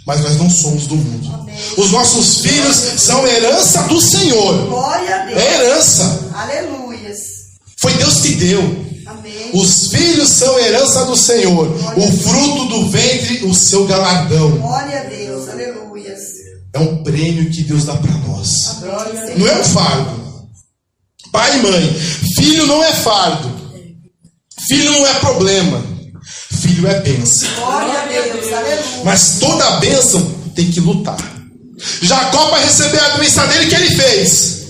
mas nós não somos do mundo. Amém. Os nossos filhos são herança do Senhor. Glória a Deus. É herança. Aleluias. Foi Deus que deu. Amém. Os filhos são herança do Senhor. O fruto do ventre, o seu galardão. Glória a Deus. Aleluias. É um prêmio que Deus dá para nós. Amém. Não é um fardo. Pai e mãe, filho não é fardo. Filho não é problema. Filho é bênção. Glória a Deus. Aleluia. Mas toda a bênção tem que lutar. Jacó, para receber a bênção dele, o que ele fez?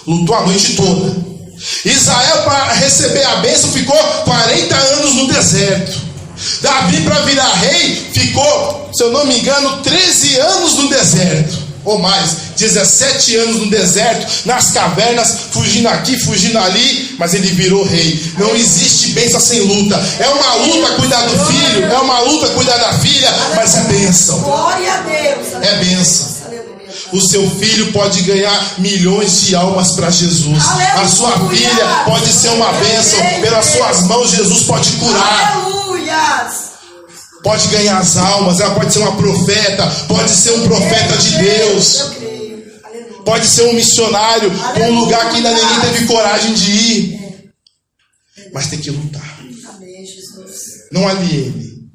Lutou a noite toda. Israel, para receber a bênção, ficou 40 anos no deserto. Davi, para virar rei, ficou, se eu não me engano, 13 anos no deserto. Ou mais, 17 anos no deserto, nas cavernas, fugindo aqui, fugindo ali, mas ele virou rei. Não existe bênção sem luta. É uma luta cuidar do filho, é uma luta cuidar da filha, mas é bênção. Glória a Deus. É bênção. O seu filho pode ganhar milhões de almas para Jesus. A sua filha pode ser uma bênção. Pelas suas mãos, Jesus pode curar. Aleluia. Pode ganhar as almas. Ela pode ser uma profeta. Pode ser um profeta de Deus. Pode ser um missionário para um lugar que ainda ninguém teve coragem de ir. mas tem que lutar. Amém, Jesus. Não aliene.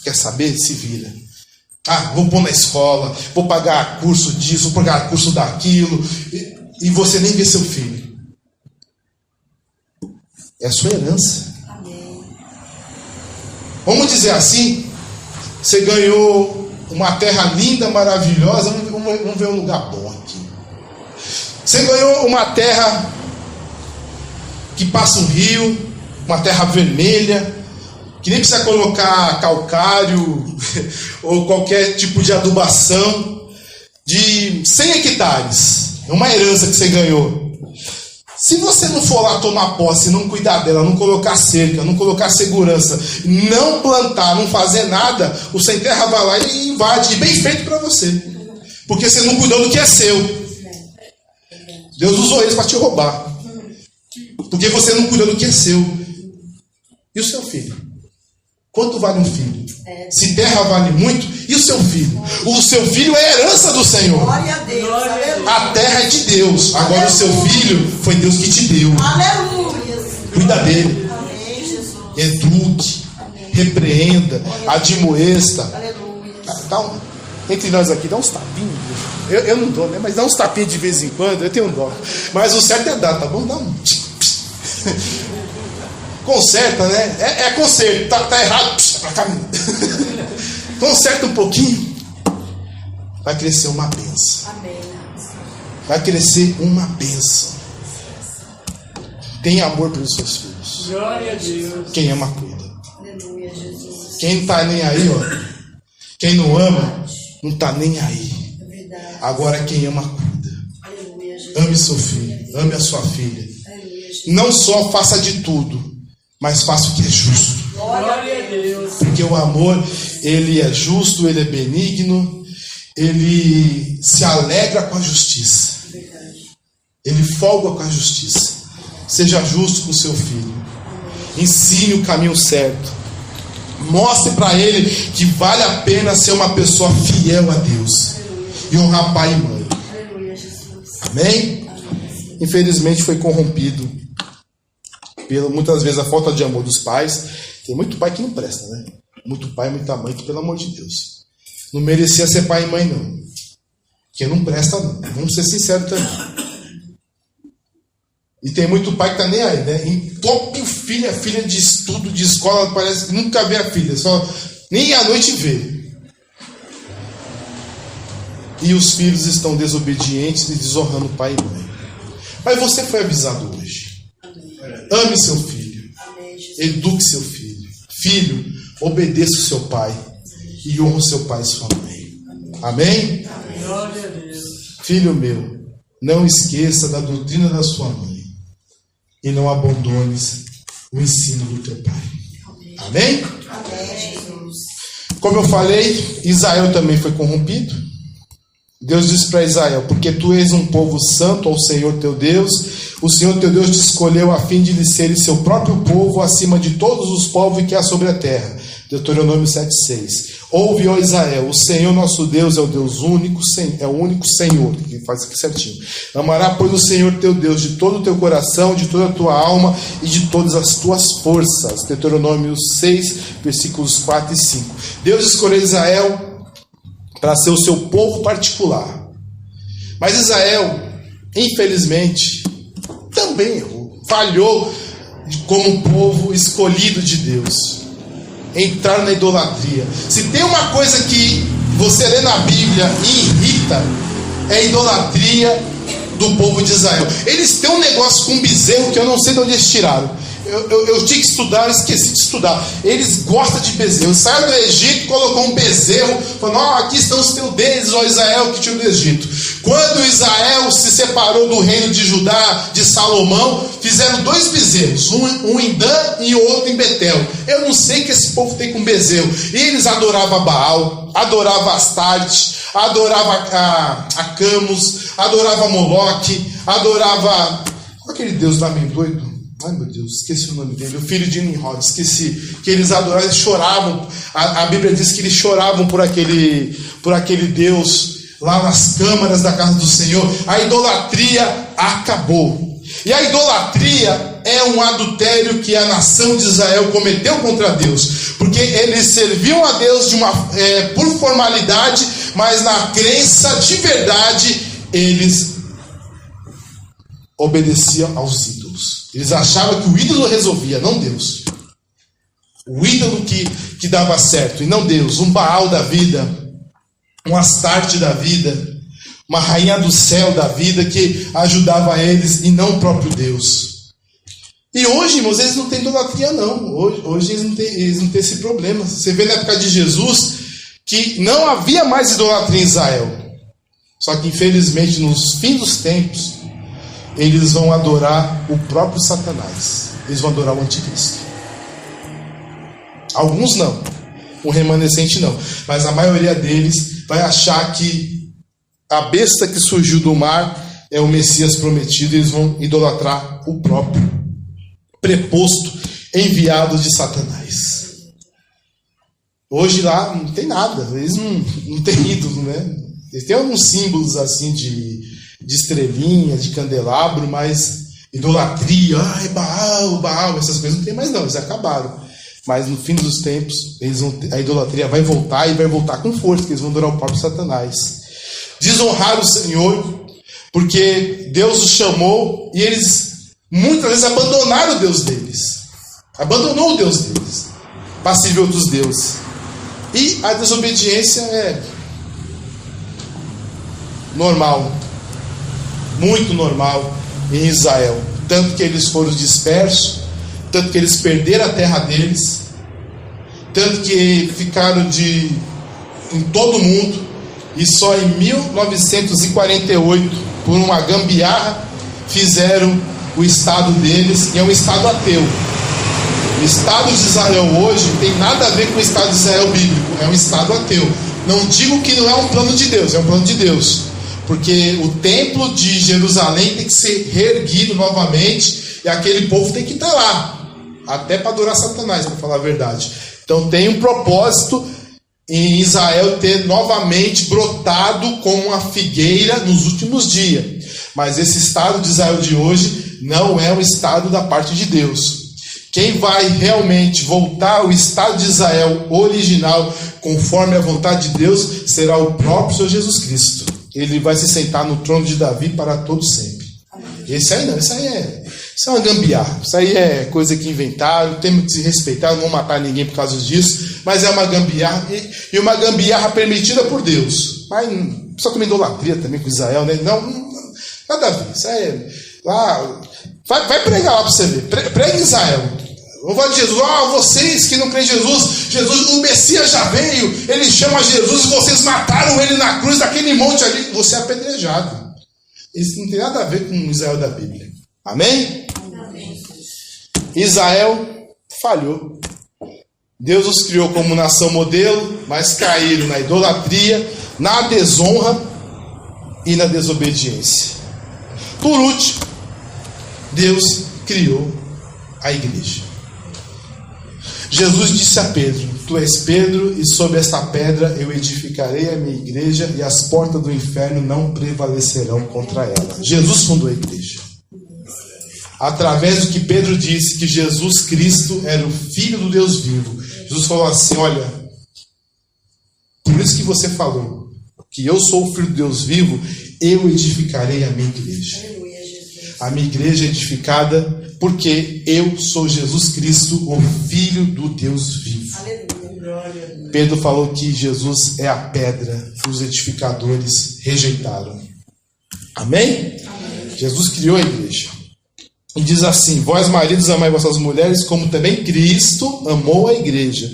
Quer saber? Se vira. Vou pôr na escola, vou pagar curso disso, vou pagar curso daquilo, e você nem vê seu filho. É a sua herança. Amém. Vamos dizer assim, você ganhou uma terra linda, maravilhosa, vamos ver um lugar bom aqui. Você ganhou uma terra que passa um rio, uma terra vermelha, que nem precisa colocar calcário ou qualquer tipo de adubação, de 100 hectares. É uma herança que você ganhou. Se você não for lá tomar posse, não cuidar dela, não colocar cerca, não colocar segurança, não plantar, não fazer nada, o sem terra vai lá e invade. E bem feito para você. Porque você não cuidou do que é seu. Deus usou eles para te roubar. Porque você não cuidou do que é seu. E o seu filho? Quanto vale um filho? Se terra vale muito, e o seu filho? O seu filho é a herança do Senhor. Glória a Deus. Aleluia. A terra é de Deus. Agora o seu filho foi Deus que te deu. Aleluia. Cuida dele. Amém, Jesus. Eduque. Repreenda. Admoesta. Aleluia. Entre nós aqui, dá uns tapinhos. Eu não dou, né? Mas dá uns tapinhos de vez em quando. Eu tenho um dó. Mas o certo é dar, tá bom? Dá um. Conserta, né? É conserto. Tá errado. Pra cá. Conserta um pouquinho. Vai crescer uma bênção. Amém. Vai crescer uma bênção. Tenha amor pelos seus filhos. Glória a Deus. Quem ama, cuida. Aleluia, Jesus. Quem não tá nem aí, ó. Quem não ama, não tá nem aí. É verdade. Agora quem ama, cuida. Aleluia, Jesus. Ame seu filho. Ame a sua filha. Aleluia, Jesus. Não só faça de tudo, mas faça o que é justo. Glória a Deus. Porque o amor, ele é justo, ele é benigno, ele se alegra com a justiça. Ele folga com a justiça. Seja justo com seu filho. Ensine o caminho certo. Mostre para ele que vale a pena ser uma pessoa fiel a Deus. E honrar pai e mãe. Aleluia, Jesus. Amém? Infelizmente foi corrompido pela, muitas vezes, a falta de amor dos pais. Tem muito pai que não presta, né? Muito pai, muita mãe que, pelo amor de Deus, não merecia ser pai e mãe, não. Que não presta, não. Vamos ser sinceros também. E tem muito pai que tá nem aí, né? Entope o filho, a filha de estudo, de escola, parece que nunca vê a filha, só nem à noite vê. E os filhos estão desobedientes e desonrando pai e mãe. Mas você foi avisado hoje. Ame seu filho. Eduque seu filho. Filho, obedeça o seu pai e honre o seu pai e sua mãe. Amém? Glória a Deus. Filho meu, não esqueça da doutrina da sua mãe e não abandones o ensino do teu pai. Amém? Amém, Jesus. Como eu falei, Israel também foi corrompido. Deus disse para Israel: porque tu és um povo santo ao Senhor teu Deus, o Senhor teu Deus te escolheu a fim de lhe ser seu próprio povo acima de todos os povos que há sobre a terra. Deuteronômio 7,6. Ouve, ó Israel, o Senhor nosso Deus é o Deus único, é o único Senhor, que faz aqui certinho. Amará, pois, o Senhor teu Deus de todo o teu coração, de toda a tua alma e de todas as tuas forças. Deuteronômio 6, versículos 4 e 5. Deus escolheu Israel para ser o seu povo particular. Mas Israel, infelizmente, também errou, falhou como povo escolhido de Deus. Entraram na idolatria. Se tem uma coisa que você lê na Bíblia e irrita, é a idolatria do povo de Israel. Eles têm um negócio com bezerro que eu não sei de onde eles tiraram. Eu tinha que estudar, eu esqueci de estudar. Eles gostam de bezerro. Saiu do Egito, colocou um bezerro, falou: aqui estão os teus deuses, ó Israel, que tirou do Egito. Quando Israel se separou do reino de Judá, de Salomão, fizeram 2 bezerros, um em Dan e o outro em Betel. Eu não sei o que esse povo tem com bezerro. E eles adoravam Baal, adoravam Astarte, adoravam a Camus, adoravam Moloque, adoravam... Qual aquele deus lá meio doido? Ai meu Deus, esqueci o nome dele. O filho de Nimrod, esqueci. Que eles adoravam, eles choravam. A Bíblia diz que eles choravam por aquele Deus lá nas câmaras da casa do Senhor. A idolatria acabou. E a idolatria é um adultério que a nação de Israel cometeu contra Deus, porque eles serviam a Deus por formalidade, mas na crença de verdade eles obedeciam aos ídolos. Eles achavam que o ídolo resolvia, não Deus. O ídolo que dava certo, e não Deus. Um Baal da vida, um Astarte da vida, uma rainha do céu da vida que ajudava eles e não o próprio Deus. E hoje, irmãos, eles não têm idolatria não. Hoje eles não têm esse problema. Você vê na época de Jesus que não havia mais idolatria em Israel. Só que infelizmente nos fins dos tempos eles vão adorar o próprio Satanás. Eles vão adorar o anticristo. Alguns não, o remanescente não, mas a maioria deles vai achar que a besta que surgiu do mar é o Messias prometido, e eles vão idolatrar o próprio preposto enviado de Satanás. Hoje lá não tem nada, eles não têm ídolo, né? Eles têm alguns símbolos assim de estrelinha, de candelabro, mas idolatria, Baal, essas coisas não tem mais não, eles acabaram. Mas no fim dos tempos, a idolatria vai voltar, e vai voltar com força, que eles vão adorar o próprio Satanás. Desonrar o Senhor, porque Deus os chamou, e eles muitas vezes abandonaram o Deus deles. Abandonou o Deus deles para servir outros deuses. E a desobediência é normal, muito normal em Israel. Tanto que eles foram dispersos, tanto que eles perderam a terra deles, tanto que ficaram em todo o mundo, e só em 1948, por uma gambiarra, fizeram o estado deles, e é um estado ateu. O estado de Israel hoje tem nada a ver com o estado de Israel bíblico, é um estado ateu. Não digo que não é um plano de Deus, é um plano de Deus, porque o templo de Jerusalém tem que ser reerguido novamente, e aquele povo tem que estar lá, até para adorar Satanás, para falar a verdade. Então tem um propósito em Israel ter novamente brotado como uma figueira nos últimos dias. Mas esse estado de Israel de hoje não é o estado da parte de Deus. Quem vai realmente voltar ao estado de Israel original, conforme a vontade de Deus, será o próprio Senhor Jesus Cristo. Ele vai se sentar no trono de Davi para todo sempre. Esse aí não, isso é uma gambiarra, isso aí é coisa que inventaram, temos que se respeitar, não vou matar ninguém por causa disso, mas é uma gambiarra, e uma gambiarra permitida por Deus. Mas só com idolatria também com Israel, né? Não, nada a ver, isso é lá, vai pregar lá para você ver, prega em Israel. Vamos falar de Jesus, vocês que não creem em Jesus, o Messias já veio, ele chama Jesus e vocês mataram ele na cruz daquele monte ali, você é apedrejado. Isso não tem nada a ver com Israel da Bíblia. Amém? Amém. Israel falhou. Deus os criou como nação modelo, mas caíram na idolatria, na desonra e na desobediência. Por último, Deus criou a igreja. Jesus disse a Pedro: Tu és Pedro, e sobre esta pedra eu edificarei a minha igreja, e as portas do inferno não prevalecerão contra ela. Jesus fundou a igreja. Através do que Pedro disse, que Jesus Cristo era o Filho do Deus vivo. Jesus falou assim: olha, por isso que você falou que eu sou o Filho do Deus vivo, eu edificarei a minha igreja. A minha igreja é edificada porque eu sou Jesus Cristo, o Filho do Deus vivo. Aleluia. Pedro falou que Jesus é a pedra que os edificadores rejeitaram. Amém? Amém. Jesus criou a igreja. E diz assim: vós maridos amai vossas mulheres, como também Cristo amou a igreja,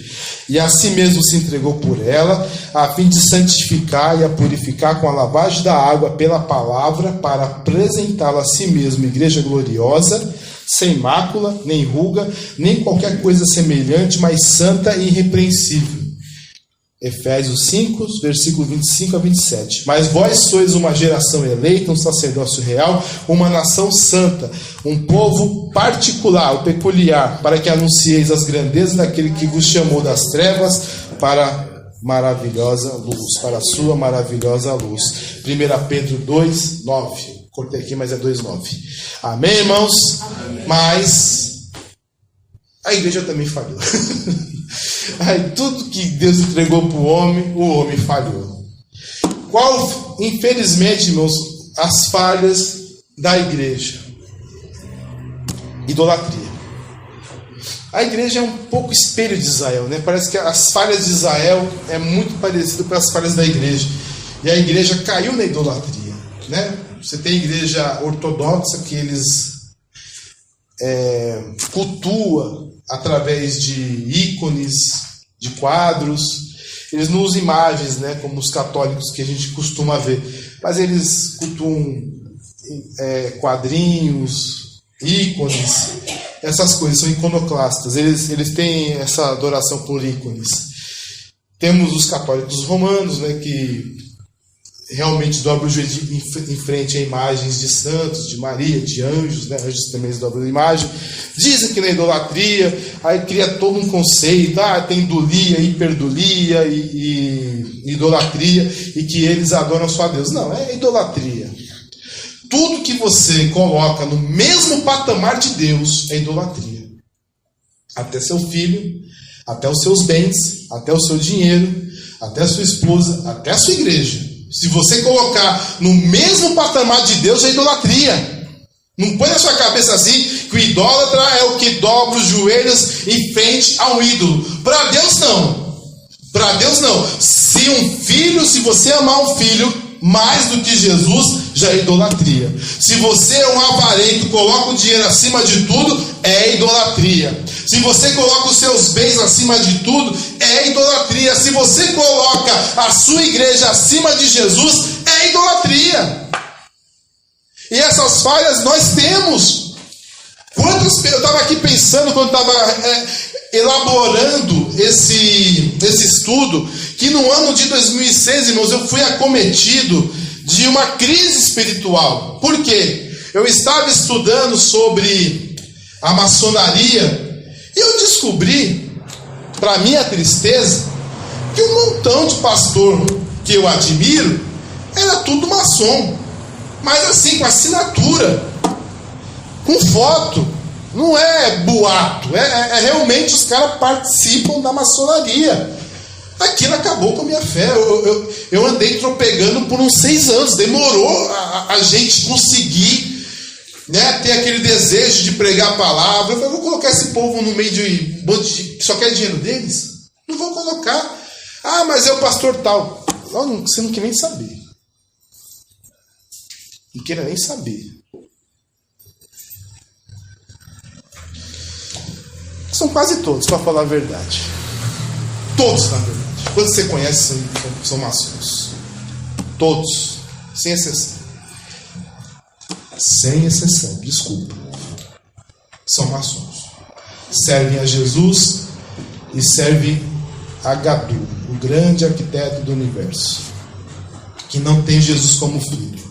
e a si mesmo se entregou por ela, a fim de santificar e a purificar com a lavagem da água pela palavra, para apresentá-la a si mesmo, igreja gloriosa, sem mácula, nem ruga, nem qualquer coisa semelhante, mas santa e irrepreensível. Efésios 5, versículo 25 a 27. Mas vós sois uma geração eleita, um sacerdócio real, uma nação santa, um povo particular, ou peculiar, para que anuncieis as grandezas daquele que vos chamou das trevas para maravilhosa luz, para a sua maravilhosa luz. 1 Pedro 2, 9. Cortei aqui, mas é 2,9. Amém, irmãos? Amém. Mas a igreja também falhou. Aí, tudo que Deus entregou para o homem falhou. Qual, infelizmente, irmãos, as falhas da igreja? Idolatria. A igreja é um pouco espelho de Israel, né? Parece que as falhas de Israel é muito parecido com as falhas da igreja. E a igreja caiu na idolatria, né? Você tem a igreja ortodoxa que eles cultuam através de ícones, de quadros. Eles não usam imagens, né? Como os católicos que a gente costuma ver. Mas eles cultuam quadrinhos, ícones. Essas coisas são iconoclastas. Eles têm essa adoração por ícones. Temos os católicos romanos, né, que realmente dobram o joelho em frente a imagens de santos, de Maria, de anjos, né? Anjos também dobram a imagem. Dizem que na idolatria, aí cria todo um conceito, tem idolia, hiperdulia e idolatria, e que eles adoram só a Deus. Não, é idolatria. Tudo que você coloca no mesmo patamar de Deus é idolatria. Até seu filho, até os seus bens, até o seu dinheiro, até a sua esposa, até a sua igreja. Se você colocar no mesmo patamar de Deus, é idolatria. Não põe na sua cabeça assim que o idólatra é o que dobra os joelhos em frente ao ídolo. Para Deus não. Para Deus não. Se você amar um filho mais do que Jesus, já é idolatria. Se você é um avarento, coloca o dinheiro acima de tudo, é idolatria. Se você coloca os seus bens acima de tudo, é idolatria. Se você coloca a sua igreja acima de Jesus, é idolatria. E essas falhas nós temos. Eu estava aqui pensando, quando estava elaborando esse estudo, que no ano de 2006, irmãos, eu fui acometido de uma crise espiritual. Por quê? Eu estava estudando sobre a maçonaria e eu descobri, para minha tristeza, que um montão de pastor que eu admiro era tudo maçom, mas assim, com assinatura, com foto. Não é boato, é realmente os caras participam da maçonaria. Aquilo acabou com a minha fé. Eu andei tropegando por uns 6 anos. Demorou a gente conseguir, né, ter aquele desejo de pregar a palavra. Eu falei, vou colocar esse povo no meio de que só quer dinheiro deles? Não vou colocar. Mas é o pastor tal. Você não quer nem saber. Não queira nem saber. São quase todos, para falar a verdade. Todos, na verdade. Quantos você conhece são maçons? Todos, sem exceção. Sem exceção, desculpa. São maçons. Servem a Jesus e servem a Gadu, o grande arquiteto do universo, que não tem Jesus como filho.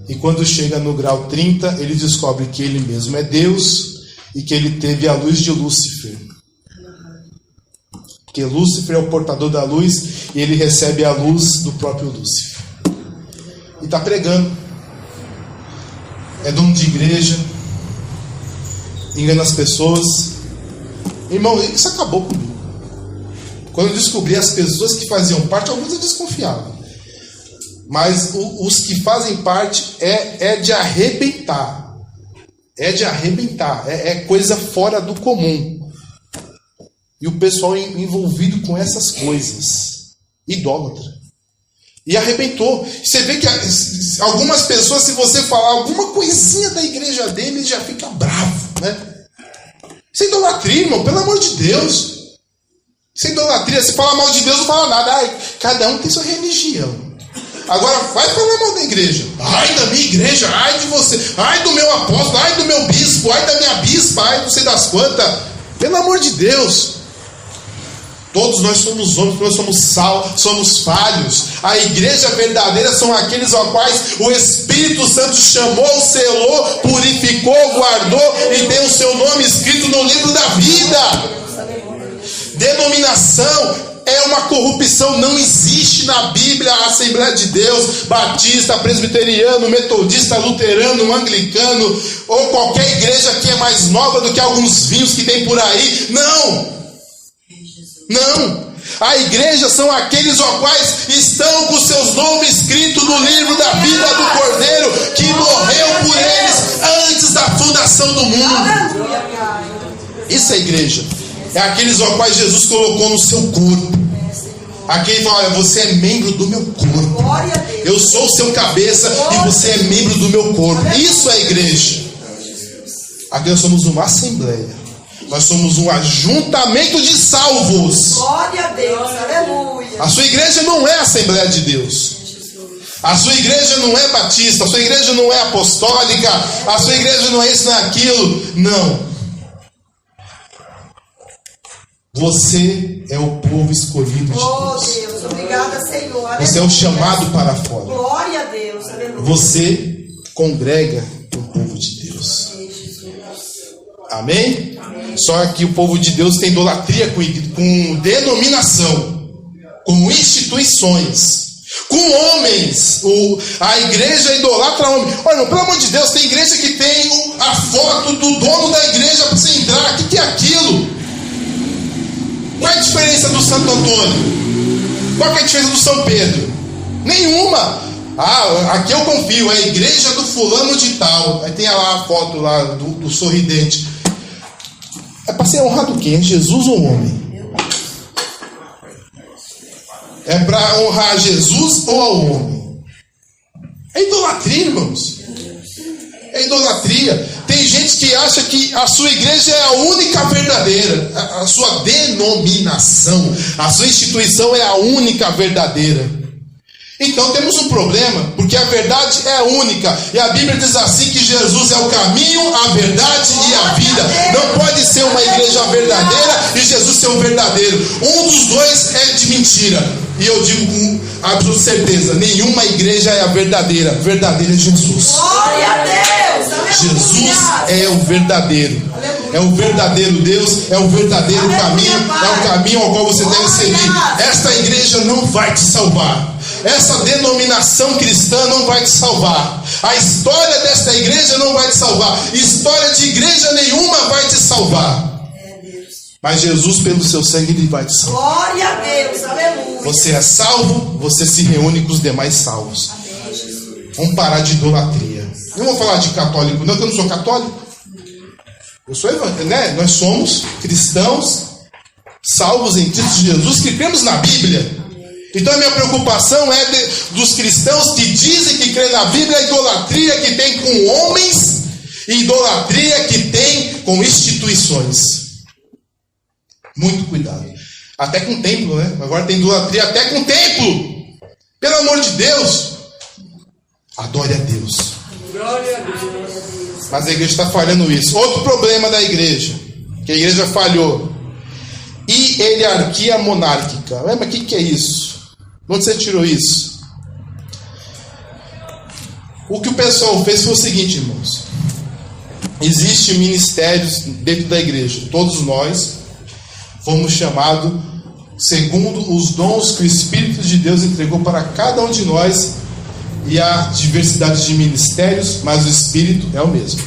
E quando chega no grau 30, ele descobre que ele mesmo é Deus e que ele teve a luz de Lúcifer. Porque Lúcifer é o portador da luz e ele recebe a luz do próprio Lúcifer. E está pregando. É dono de igreja. Engana as pessoas. Irmão, isso acabou comigo. Quando eu descobri as pessoas que faziam parte, alguns eu desconfiava. Mas os que fazem parte é de arrebentar. É de arrebentar. É coisa fora do comum. E o pessoal envolvido com essas coisas. Idólatra. E arrebentou. Você vê que algumas pessoas, se você falar alguma coisinha da igreja deles, já fica bravo, né? Isso é idolatria, irmão. Pelo amor de Deus. Isso é idolatria. Se falar mal de Deus, não fala nada. Cada um tem sua religião. Agora vai falar mal da igreja. Ai da minha igreja, ai de você, ai do meu apóstolo, ai do meu bispo, ai da minha bispa, ai não sei das quantas. Pelo amor de Deus. Todos nós somos homens, nós somos falhos. A igreja verdadeira são aqueles aos quais o Espírito Santo chamou, selou, purificou, guardou e tem o seu nome escrito no livro da vida. Denominação é uma corrupção. Não existe na Bíblia a Assembleia de Deus, batista, presbiteriano, metodista, luterano, anglicano, ou qualquer igreja que é mais nova do que alguns vinhos que tem por aí. Não. A igreja são aqueles os quais estão com seus nomes escritos no livro da vida do Cordeiro, que morreu por eles antes da fundação do mundo. Isso é igreja. É aqueles os quais Jesus colocou no seu corpo. Aquele fala: olha, você é membro do meu corpo. Eu sou o seu cabeça e você é membro do meu corpo. Isso é igreja. Aqui nós somos uma assembleia. Nós somos um ajuntamento de salvos. Glória a Deus, aleluia. A sua igreja não é a Assembleia de Deus. A sua igreja não é batista. A sua igreja não é apostólica. A sua igreja não é isso, não é aquilo. Não. Você é o povo escolhido de Deus. Oh Deus, obrigada, Senhor. Aleluia. Você é o chamado para fora. Glória a Deus, aleluia. Você congrega o povo de Deus. Amém? Só que o povo de Deus tem idolatria com denominação, com instituições, com homens. A igreja idolatra homens. Olha, pelo amor de Deus, tem igreja que tem a foto do dono da igreja para você entrar. O que é aquilo? Qual é a diferença do Santo Antônio? Qual é a diferença do São Pedro? Nenhuma. Aqui eu confio, é a igreja do fulano de tal. Aí tem lá a foto lá do sorridente. É para ser honrado quem? É Jesus ou o homem? É para honrar Jesus ou ao homem? É idolatria, irmãos. É idolatria. Tem gente que acha que a sua igreja é a única verdadeira. A sua denominação, a sua instituição é a única verdadeira. Então temos um problema, porque a verdade é única. E a Bíblia diz assim que Jesus é o caminho, a verdade e a vida. Não pode ser uma igreja verdadeira e Jesus ser um verdadeiro. Um dos dois é de mentira. E eu digo com absoluta certeza: nenhuma igreja é a verdadeira. Verdadeiro é Jesus. Glória a Deus. Jesus é o verdadeiro. É o verdadeiro Deus, é o verdadeiro caminho, é o caminho ao qual você deve seguir. Esta igreja não vai te salvar. Essa denominação cristã não vai te salvar. A história desta igreja não vai te salvar. História de igreja nenhuma vai te salvar. Mas Jesus, pelo seu sangue, Ele vai te salvar. Glória a Deus, aleluia. Você é salvo, você se reúne com os demais salvos. Vamos parar de idolatria. Não vou falar de católico, não, que eu não sou católico. Eu sou evangélico, né? Nós somos cristãos salvos em Cristo Jesus, que cremos na Bíblia. Então a minha preocupação é dos cristãos que dizem que creem na Bíblia, a idolatria que tem com homens e idolatria que tem com instituições. Muito cuidado. Até com templo, né? Agora tem idolatria até com templo. Pelo amor de Deus, adore a Deus. Glória a Deus. Mas a igreja está falhando isso. Outro problema da igreja, que a igreja falhou: hierarquia monárquica. Lembra o que é isso? Onde você tirou isso? O que o pessoal fez foi o seguinte, irmãos. Existem ministérios dentro da igreja. Todos nós fomos chamados segundo os dons que o Espírito de Deus entregou para cada um de nós. E há diversidade de ministérios, mas o Espírito é o mesmo.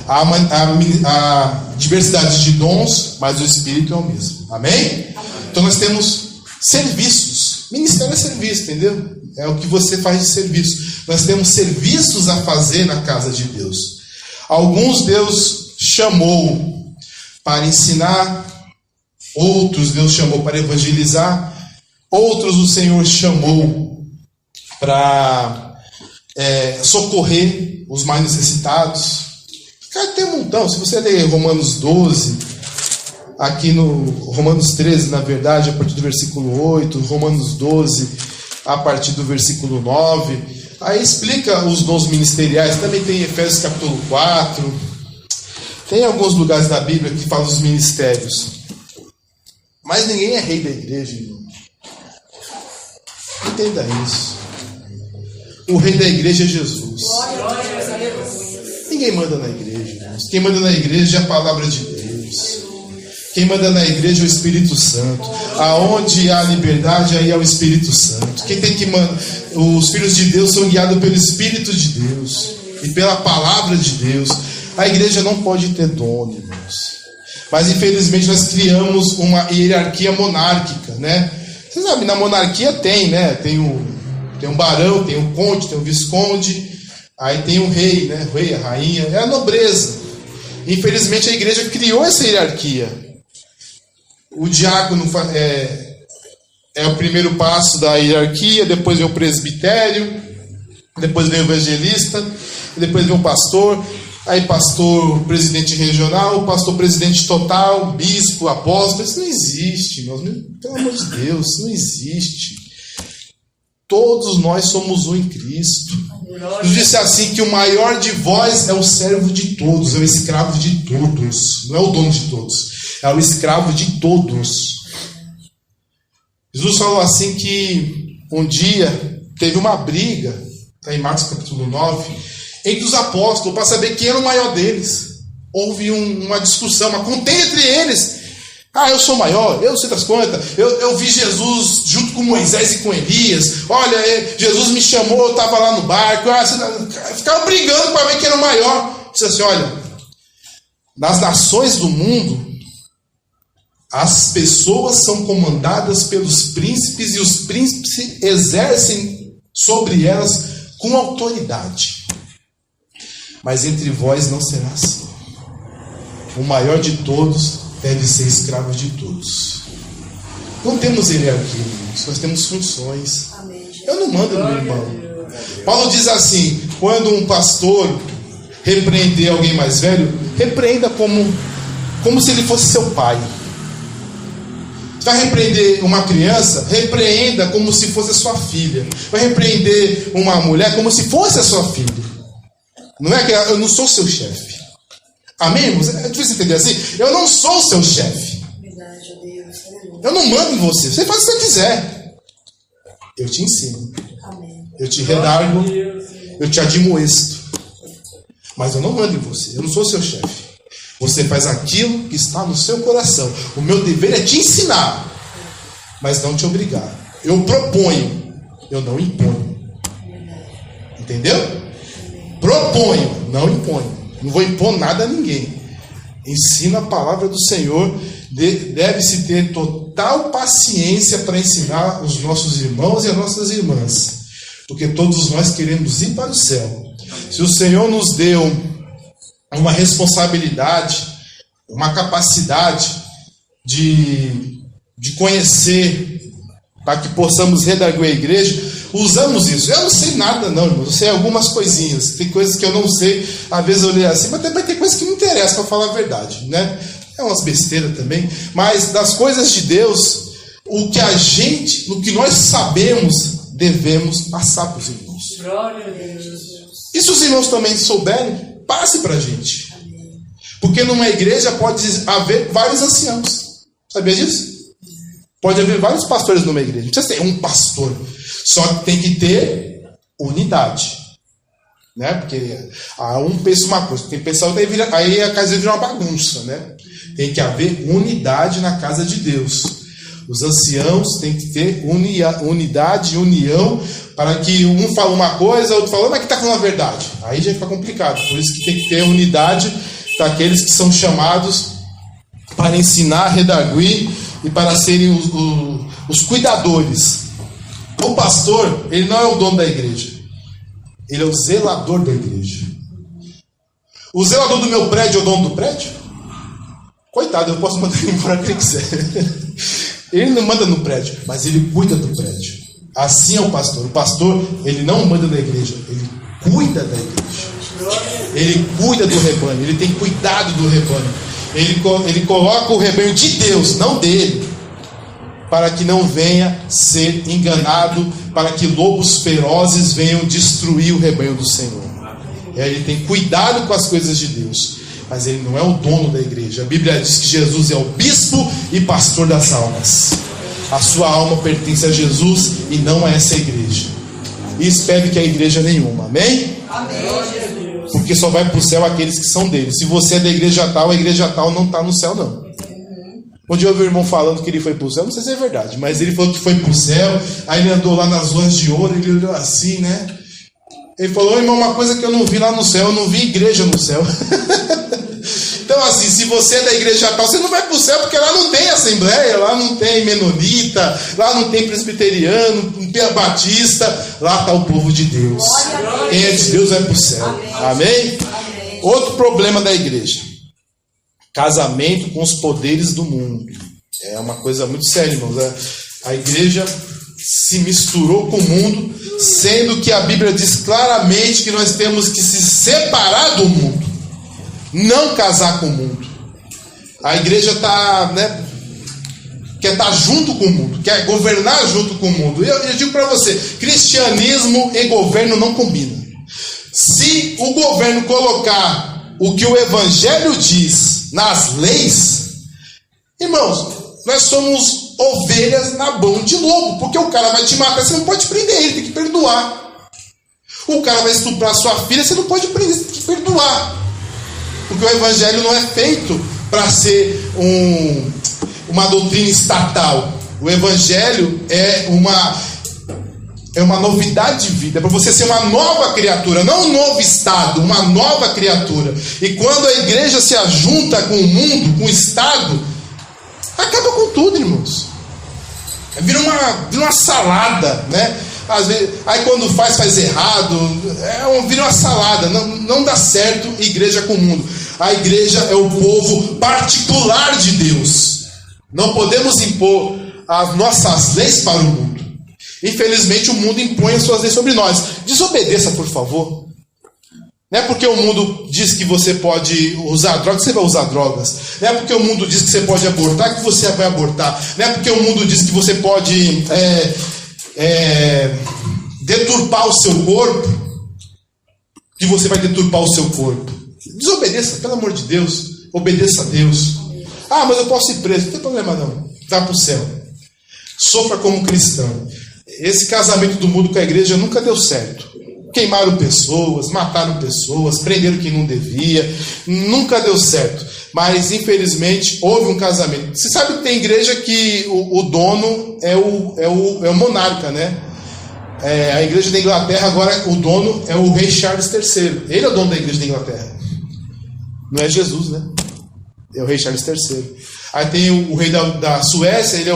Há diversidade de dons, mas o Espírito é o mesmo. Amém? Então nós temos serviços. Ministério é serviço, entendeu? É o que você faz de serviço. Nós temos serviços a fazer na casa de Deus. Alguns Deus chamou para ensinar, outros Deus chamou para evangelizar, outros o Senhor chamou para socorrer os mais necessitados. Cara, tem um montão. Se você ler Romanos 12, aqui no Romanos 13, na verdade, a partir do versículo 8, Romanos 12, a partir do versículo 9, aí explica os dons ministeriais. Também tem Efésios capítulo 4. Tem alguns lugares na Bíblia que falam dos ministérios. Mas ninguém é rei da igreja, irmão. Entenda isso. O rei da igreja é Jesus. Ninguém manda na igreja, irmãos. Quem manda na igreja é a palavra de Deus. Quem manda na igreja é o Espírito Santo. Aonde há liberdade, aí é o Espírito Santo. Quem tem que mandar? Os filhos de Deus são guiados pelo Espírito de Deus e pela palavra de Deus. A igreja não pode ter dono, irmãos. Mas infelizmente nós criamos uma hierarquia monárquica, né? Você sabe, na monarquia tem, né? Tem um barão, tem um conde, tem um visconde, aí tem um rei, né? O rei, a rainha, é a nobreza. Infelizmente a igreja criou essa hierarquia. O diácono é o primeiro passo da hierarquia, depois vem o presbitério, depois vem o evangelista, depois vem o pastor, aí pastor presidente regional, pastor presidente total, bispo, apóstolo. Isso não existe, irmãos. Pelo amor de Deus, isso não existe. Todos nós somos um em Cristo. Jesus disse assim que o maior de vós é o servo de todos, é o escravo de todos. Não é o dono de todos, é o escravo de todos. Jesus falou assim que um dia teve uma briga, está em Marcos capítulo 9, entre os apóstolos, para saber quem era o maior deles. Houve uma discussão, uma contenda entre eles. Ah, eu sou maior, eu sei das quantas, eu vi Jesus junto com Moisés e com Elias. Olha, Jesus me chamou, eu estava lá no barco. Ficavam brigando para ver quem era o maior. Disse assim, olha, nas nações do mundo, as pessoas são comandadas pelos príncipes e os príncipes exercem sobre elas com autoridade. Mas entre vós não será assim. O maior de todos deve ser escravo de todos. Não temos hierarquia, nós temos funções. Eu não mando no meu irmão. Paulo diz assim, quando um pastor repreender alguém mais velho, repreenda como se ele fosse seu pai. Você vai repreender uma criança, repreenda como se fosse a sua filha. Vai repreender uma mulher como se fosse a sua filha. Não é que eu não sou seu chefe. Amém, irmãos? É difícil entender assim. Eu não sou o seu chefe. Eu não mando em você. Você faz o que você quiser. Eu te ensino. Eu te redargo. Eu te admoesto. Mas eu não mando em você. Eu não sou o seu chefe. Você faz aquilo que está no seu coração. O meu dever é te ensinar, mas não te obrigar. Eu proponho, eu não imponho. Entendeu? Proponho, não imponho. Não vou impor nada a ninguém. Ensina a palavra do Senhor. Deve-se ter total paciência para ensinar os nossos irmãos e as nossas irmãs, porque todos nós queremos ir para o céu. Se o Senhor nos deu uma responsabilidade, uma capacidade de conhecer, para que possamos redarguir a igreja, usamos isso. Eu não sei nada não, irmão. Eu sei algumas coisinhas. Tem coisas que eu não sei. Às vezes eu leio assim, mas também tem coisas que não interessam, para falar a verdade, né? É umas besteiras também. Mas das coisas de Deus, o que nós sabemos, devemos passar para os irmãos. Glória a Deus. E se os irmãos também souberem, passe para a gente. Porque numa igreja pode haver vários anciãos. Sabia disso? Pode haver vários pastores numa igreja. Não precisa ter um pastor. Só que tem que ter unidade. Né? Porque um pensa uma coisa, tem pessoal que aí a casa vira uma bagunça. Né? Tem que haver unidade na casa de Deus. Os anciãos têm que ter unidade e união, para que um fale uma coisa, outro fala, mas que está falando a verdade. Aí já fica complicado. Por isso que tem que ter unidade daqueles que são chamados para ensinar, redarguir e para serem os cuidadores. O pastor, ele não é o dono da igreja. Ele é o zelador da igreja. O zelador do meu prédio é o dono do prédio? Coitado, eu posso mandar ele embora que ele quiser. Ele não manda no prédio, mas ele cuida do prédio. Assim é o pastor. O pastor, ele não manda na igreja, ele cuida da igreja. Ele cuida do rebanho, ele tem cuidado do rebanho. Ele coloca o rebanho de Deus, não dele, para que não venha ser enganado, para que lobos ferozes venham destruir o rebanho do Senhor. Ele tem cuidado com as coisas de Deus, mas ele não é o dono da igreja. A Bíblia diz que Jesus é o bispo e pastor das almas. A sua alma pertence a Jesus e não a essa igreja. E espere que a igreja nenhuma. Amém? Amém. Porque só vai para o céu aqueles que são dele. Se você é da igreja tal, a igreja tal não está no céu não. Onde eu ouvi o irmão falando que ele foi para o céu, não sei se é verdade, mas ele falou que foi para o céu, aí ele andou lá nas ruas de ouro, ele olhou assim, né? Ele falou, irmão, uma coisa que eu não vi lá no céu, eu não vi igreja no céu. Então assim, se você é da igreja tal, você não vai para o céu, porque lá não tem assembleia, lá não tem menonita, lá não tem presbiteriano, não tem batista, lá está o povo de Deus. Quem é de Deus vai para o céu. Amém? Outro problema da igreja. Casamento com os poderes do mundo. É uma coisa muito séria, irmãos. A igreja se misturou com o mundo, sendo que a Bíblia diz claramente que nós temos que se separar do mundo, não casar com o mundo. A igreja quer estar junto com o mundo, quer governar junto com o mundo. Eu digo para você, cristianismo e governo não combinam. Se o governo colocar o que o evangelho diz nas leis, irmãos, nós somos ovelhas na mão de lobo, porque o cara vai te matar, você não pode prender ele, tem que perdoar. O cara vai estuprar sua filha, você não pode prender, você tem que perdoar. Porque o evangelho não é feito para ser uma doutrina estatal. O evangelho é uma novidade de vida, é para você ser uma nova criatura, não um novo estado, uma nova criatura. E quando a igreja se ajunta com o mundo, com o estado, acaba com tudo, irmãos. Vira uma salada, né? Às vezes, aí quando faz errado, vira uma salada. Não dá certo igreja com o mundo. A igreja é o povo particular de Deus. Não podemos impor as nossas leis para o mundo. Infelizmente o mundo impõe as suas leis sobre nós. Desobedeça, por favor. Não é porque o mundo diz que você pode usar drogas, você vai usar drogas. Não é porque o mundo diz que você pode abortar, que você vai abortar. Não é porque o mundo diz que você pode deturpar o seu corpo, que você vai deturpar o seu corpo. Desobedeça, pelo amor de Deus. Obedeça a Deus. Ah, mas eu posso ir preso. Não tem problema não. Vá para o céu. Sofra como cristão. Esse casamento do mundo com a igreja nunca deu certo. Queimaram pessoas, mataram pessoas, prenderam quem não devia. Nunca deu certo. Mas, infelizmente, houve um casamento. Você sabe que tem igreja que o dono é o monarca, né? A igreja da Inglaterra, agora, o dono é o rei Charles III. Ele é o dono da igreja da Inglaterra. Não é Jesus, né? É o rei Charles III. Aí tem o rei da Suécia, ele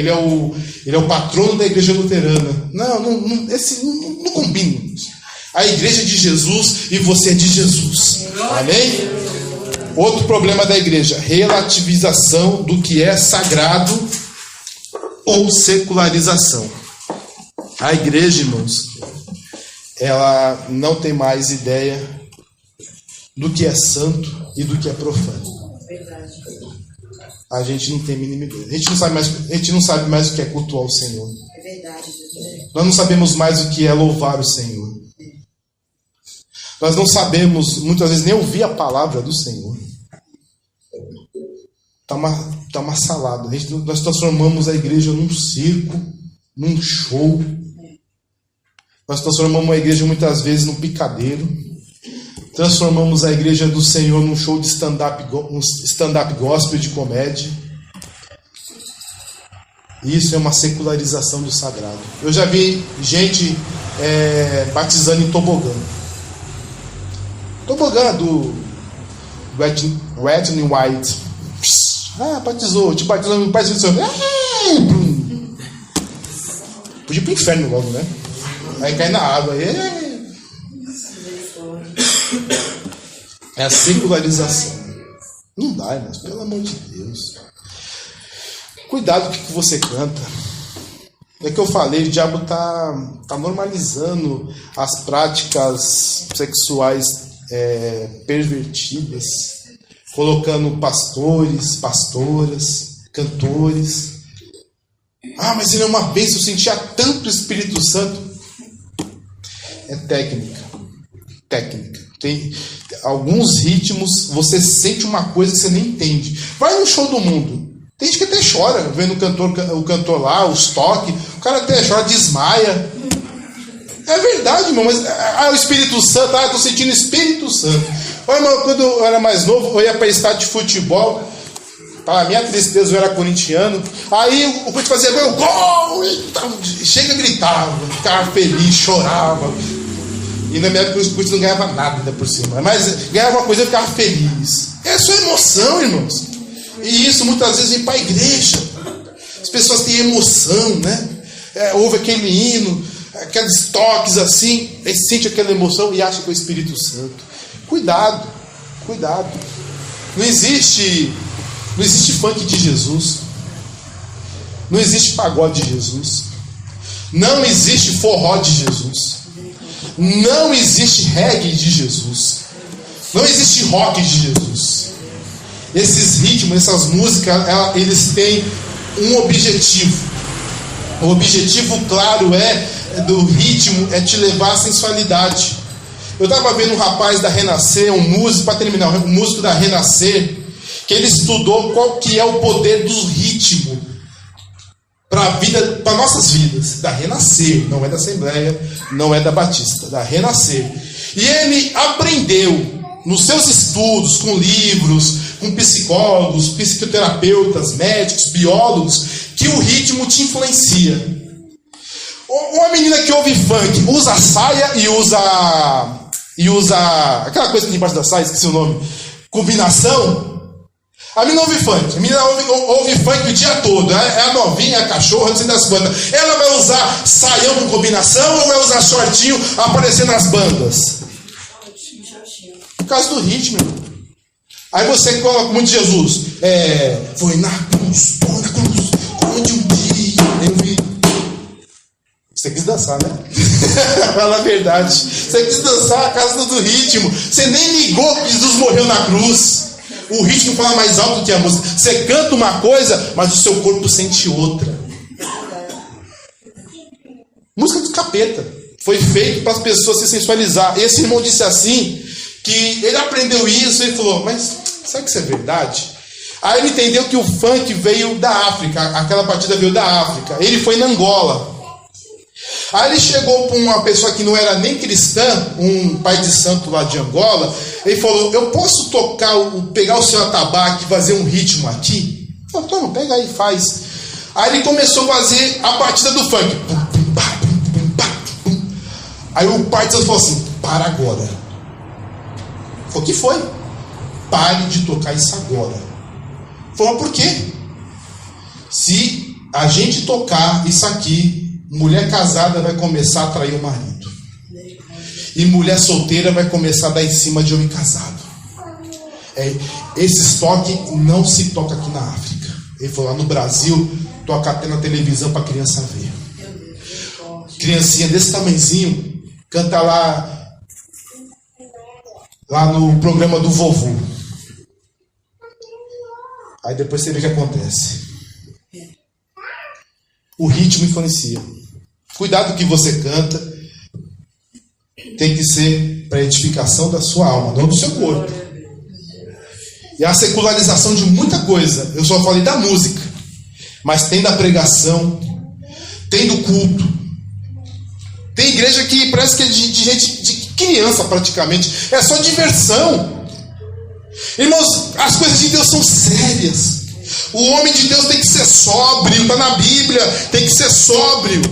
é o patrono da igreja luterana. Não combina. A igreja é de Jesus e você é de Jesus. Amém? Outro problema da igreja: relativização do que é sagrado ou secularização. A igreja, irmãos, ela não tem mais ideia do que é santo e do que é profano. A gente não tem a mínima ideia. A gente não sabe mais o que é cultuar o Senhor. É verdade. Nós não sabemos mais o que é louvar o Senhor. Nós não sabemos, muitas vezes, nem ouvir a palavra do Senhor. Tá uma salada. Nós transformamos a igreja num circo, num show. Nós transformamos a igreja muitas vezes num picadeiro. Transformamos a igreja do Senhor num show de stand-up gospel de comédia. Isso é uma secularização do sagrado. Eu já vi gente batizando em tobogã. Tobogã do Red and White. Batizou. Te batizou no Pai do Senhor. Podia ir pro inferno logo, né? Aí cai na água. É a secularização. Não dá, irmãos, pelo amor de Deus. Cuidado com o que você canta. É que eu falei, o diabo tá normalizando as práticas sexuais pervertidas, colocando pastores, pastoras, cantores. Mas ele é uma bênção, eu sentia tanto o Espírito Santo. É técnica. Tem alguns ritmos, você sente uma coisa que você nem entende. Vai no show do mundo. Tem gente que até chora vendo o cantor lá, os toques. O cara até chora, desmaia. É verdade, irmão. Mas o Espírito Santo, eu tô sentindo o Espírito Santo. Olha, irmão, quando eu era mais novo, eu ia para estádio de futebol. Para minha tristeza, eu era corintiano. Aí o Corinthians fazia gol, chega, gritava, ficava feliz, chorava. E na minha época o Corinthians não ganhava nada ainda por cima. Mas ganhava uma coisa e eu ficava feliz. É só emoção, irmãos. E isso muitas vezes vem para a igreja. As pessoas têm emoção, né? Ouve aquele hino, aqueles toques assim, e sente aquela emoção e acha que é o Espírito Santo. Cuidado, cuidado. Não existe funk de Jesus. Não existe pagode de Jesus. Não existe forró de Jesus. Não existe reggae de Jesus. Não existe rock de Jesus. Esses ritmos, essas músicas, eles têm um objetivo. O objetivo claro do ritmo é te levar à sensualidade. Eu estava vendo um rapaz da Renascer, um músico, para terminar, um músico da Renascer, que ele estudou qual que é o poder do ritmo para nossas vidas. Da Renascer, não é da Assembleia, não é da Batista, da Renascer. E ele aprendeu nos seus estudos, com livros, com psicólogos, psicoterapeutas, médicos, biólogos, que o ritmo te influencia. Uma menina que ouve funk, usa saia e usa aquela coisa que tem embaixo da saia, esqueci o nome, combinação. A menina ouve funk, a menina ouve funk o dia todo, é a novinha, é a cachorra, não sei das bandas. Ela vai usar saião com combinação ou vai usar shortinho aparecendo nas bandas? Por causa do ritmo. Aí você coloca muito Jesus. Foi na cruz, onde um dia eu vi. Você quis dançar, né? Fala a verdade. Você quis dançar a casa do ritmo. Você nem ligou que Jesus morreu na cruz. O ritmo fala mais alto que a música. Você canta uma coisa, mas o seu corpo sente outra. Música do capeta. Foi feito para as pessoas se sensualizar. Esse irmão disse assim, que ele aprendeu isso, ele falou, mas será que isso é verdade? Aí ele entendeu que o funk veio da África, aquela batida veio da África. Ele foi na Angola. Aí ele chegou para uma pessoa que não era nem cristã, um pai de santo lá de Angola, ele falou, eu posso pegar o seu atabaque e fazer um ritmo aqui? Ele falou, toma, pega aí, faz. Aí ele começou a fazer a batida do funk. Aí o pai de santo falou assim, para agora. O que foi? Pare de tocar isso agora. Falou, por quê? Se a gente tocar isso aqui, mulher casada vai começar a trair o marido. E mulher solteira vai começar a dar em cima de homem casado. Esses toques não se toca aqui na África. Ele falou, lá no Brasil, toca até na televisão para criança ver. Criancinha desse tamanhozinho, canta lá no programa do vovô. Aí depois você vê o que acontece. O ritmo influencia. Cuidado com o que você canta. Tem que ser para edificação da sua alma, não do seu corpo. E a secularização de muita coisa. Eu só falei da música. Mas tem da pregação. Tem do culto. Tem igreja que parece que é de gente, de criança praticamente. É só diversão. Irmãos, as coisas de Deus são sérias. O homem de Deus tem que ser sóbrio. Está na Bíblia, tem que ser sóbrio.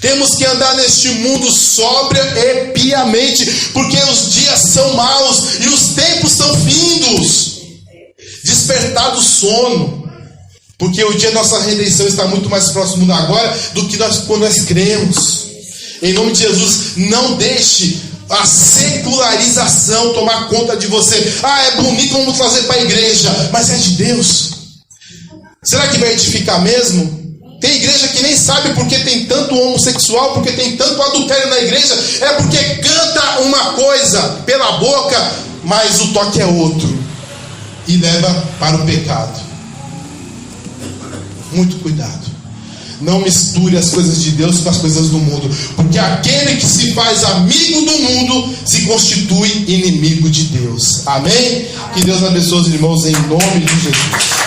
Temos que andar neste mundo sóbria e piamente, porque os dias são maus e os tempos são findos. Despertar do sono, porque o dia da nossa redenção está muito mais próximo do agora do que quando nós cremos. Em nome de Jesus, não deixe a secularização tomar conta de você. É bonito, vamos trazer para a igreja, mas é de Deus. Será que vai edificar mesmo? Tem igreja que nem sabe porque tem tanto homossexual, porque tem tanto adultério na igreja. É porque canta uma coisa pela boca, mas o toque é outro. E leva para o pecado. Muito cuidado. Não misture as coisas de Deus com as coisas do mundo. Porque aquele que se faz amigo do mundo se constitui inimigo de Deus. Amém? Que Deus abençoe os irmãos em nome de Jesus.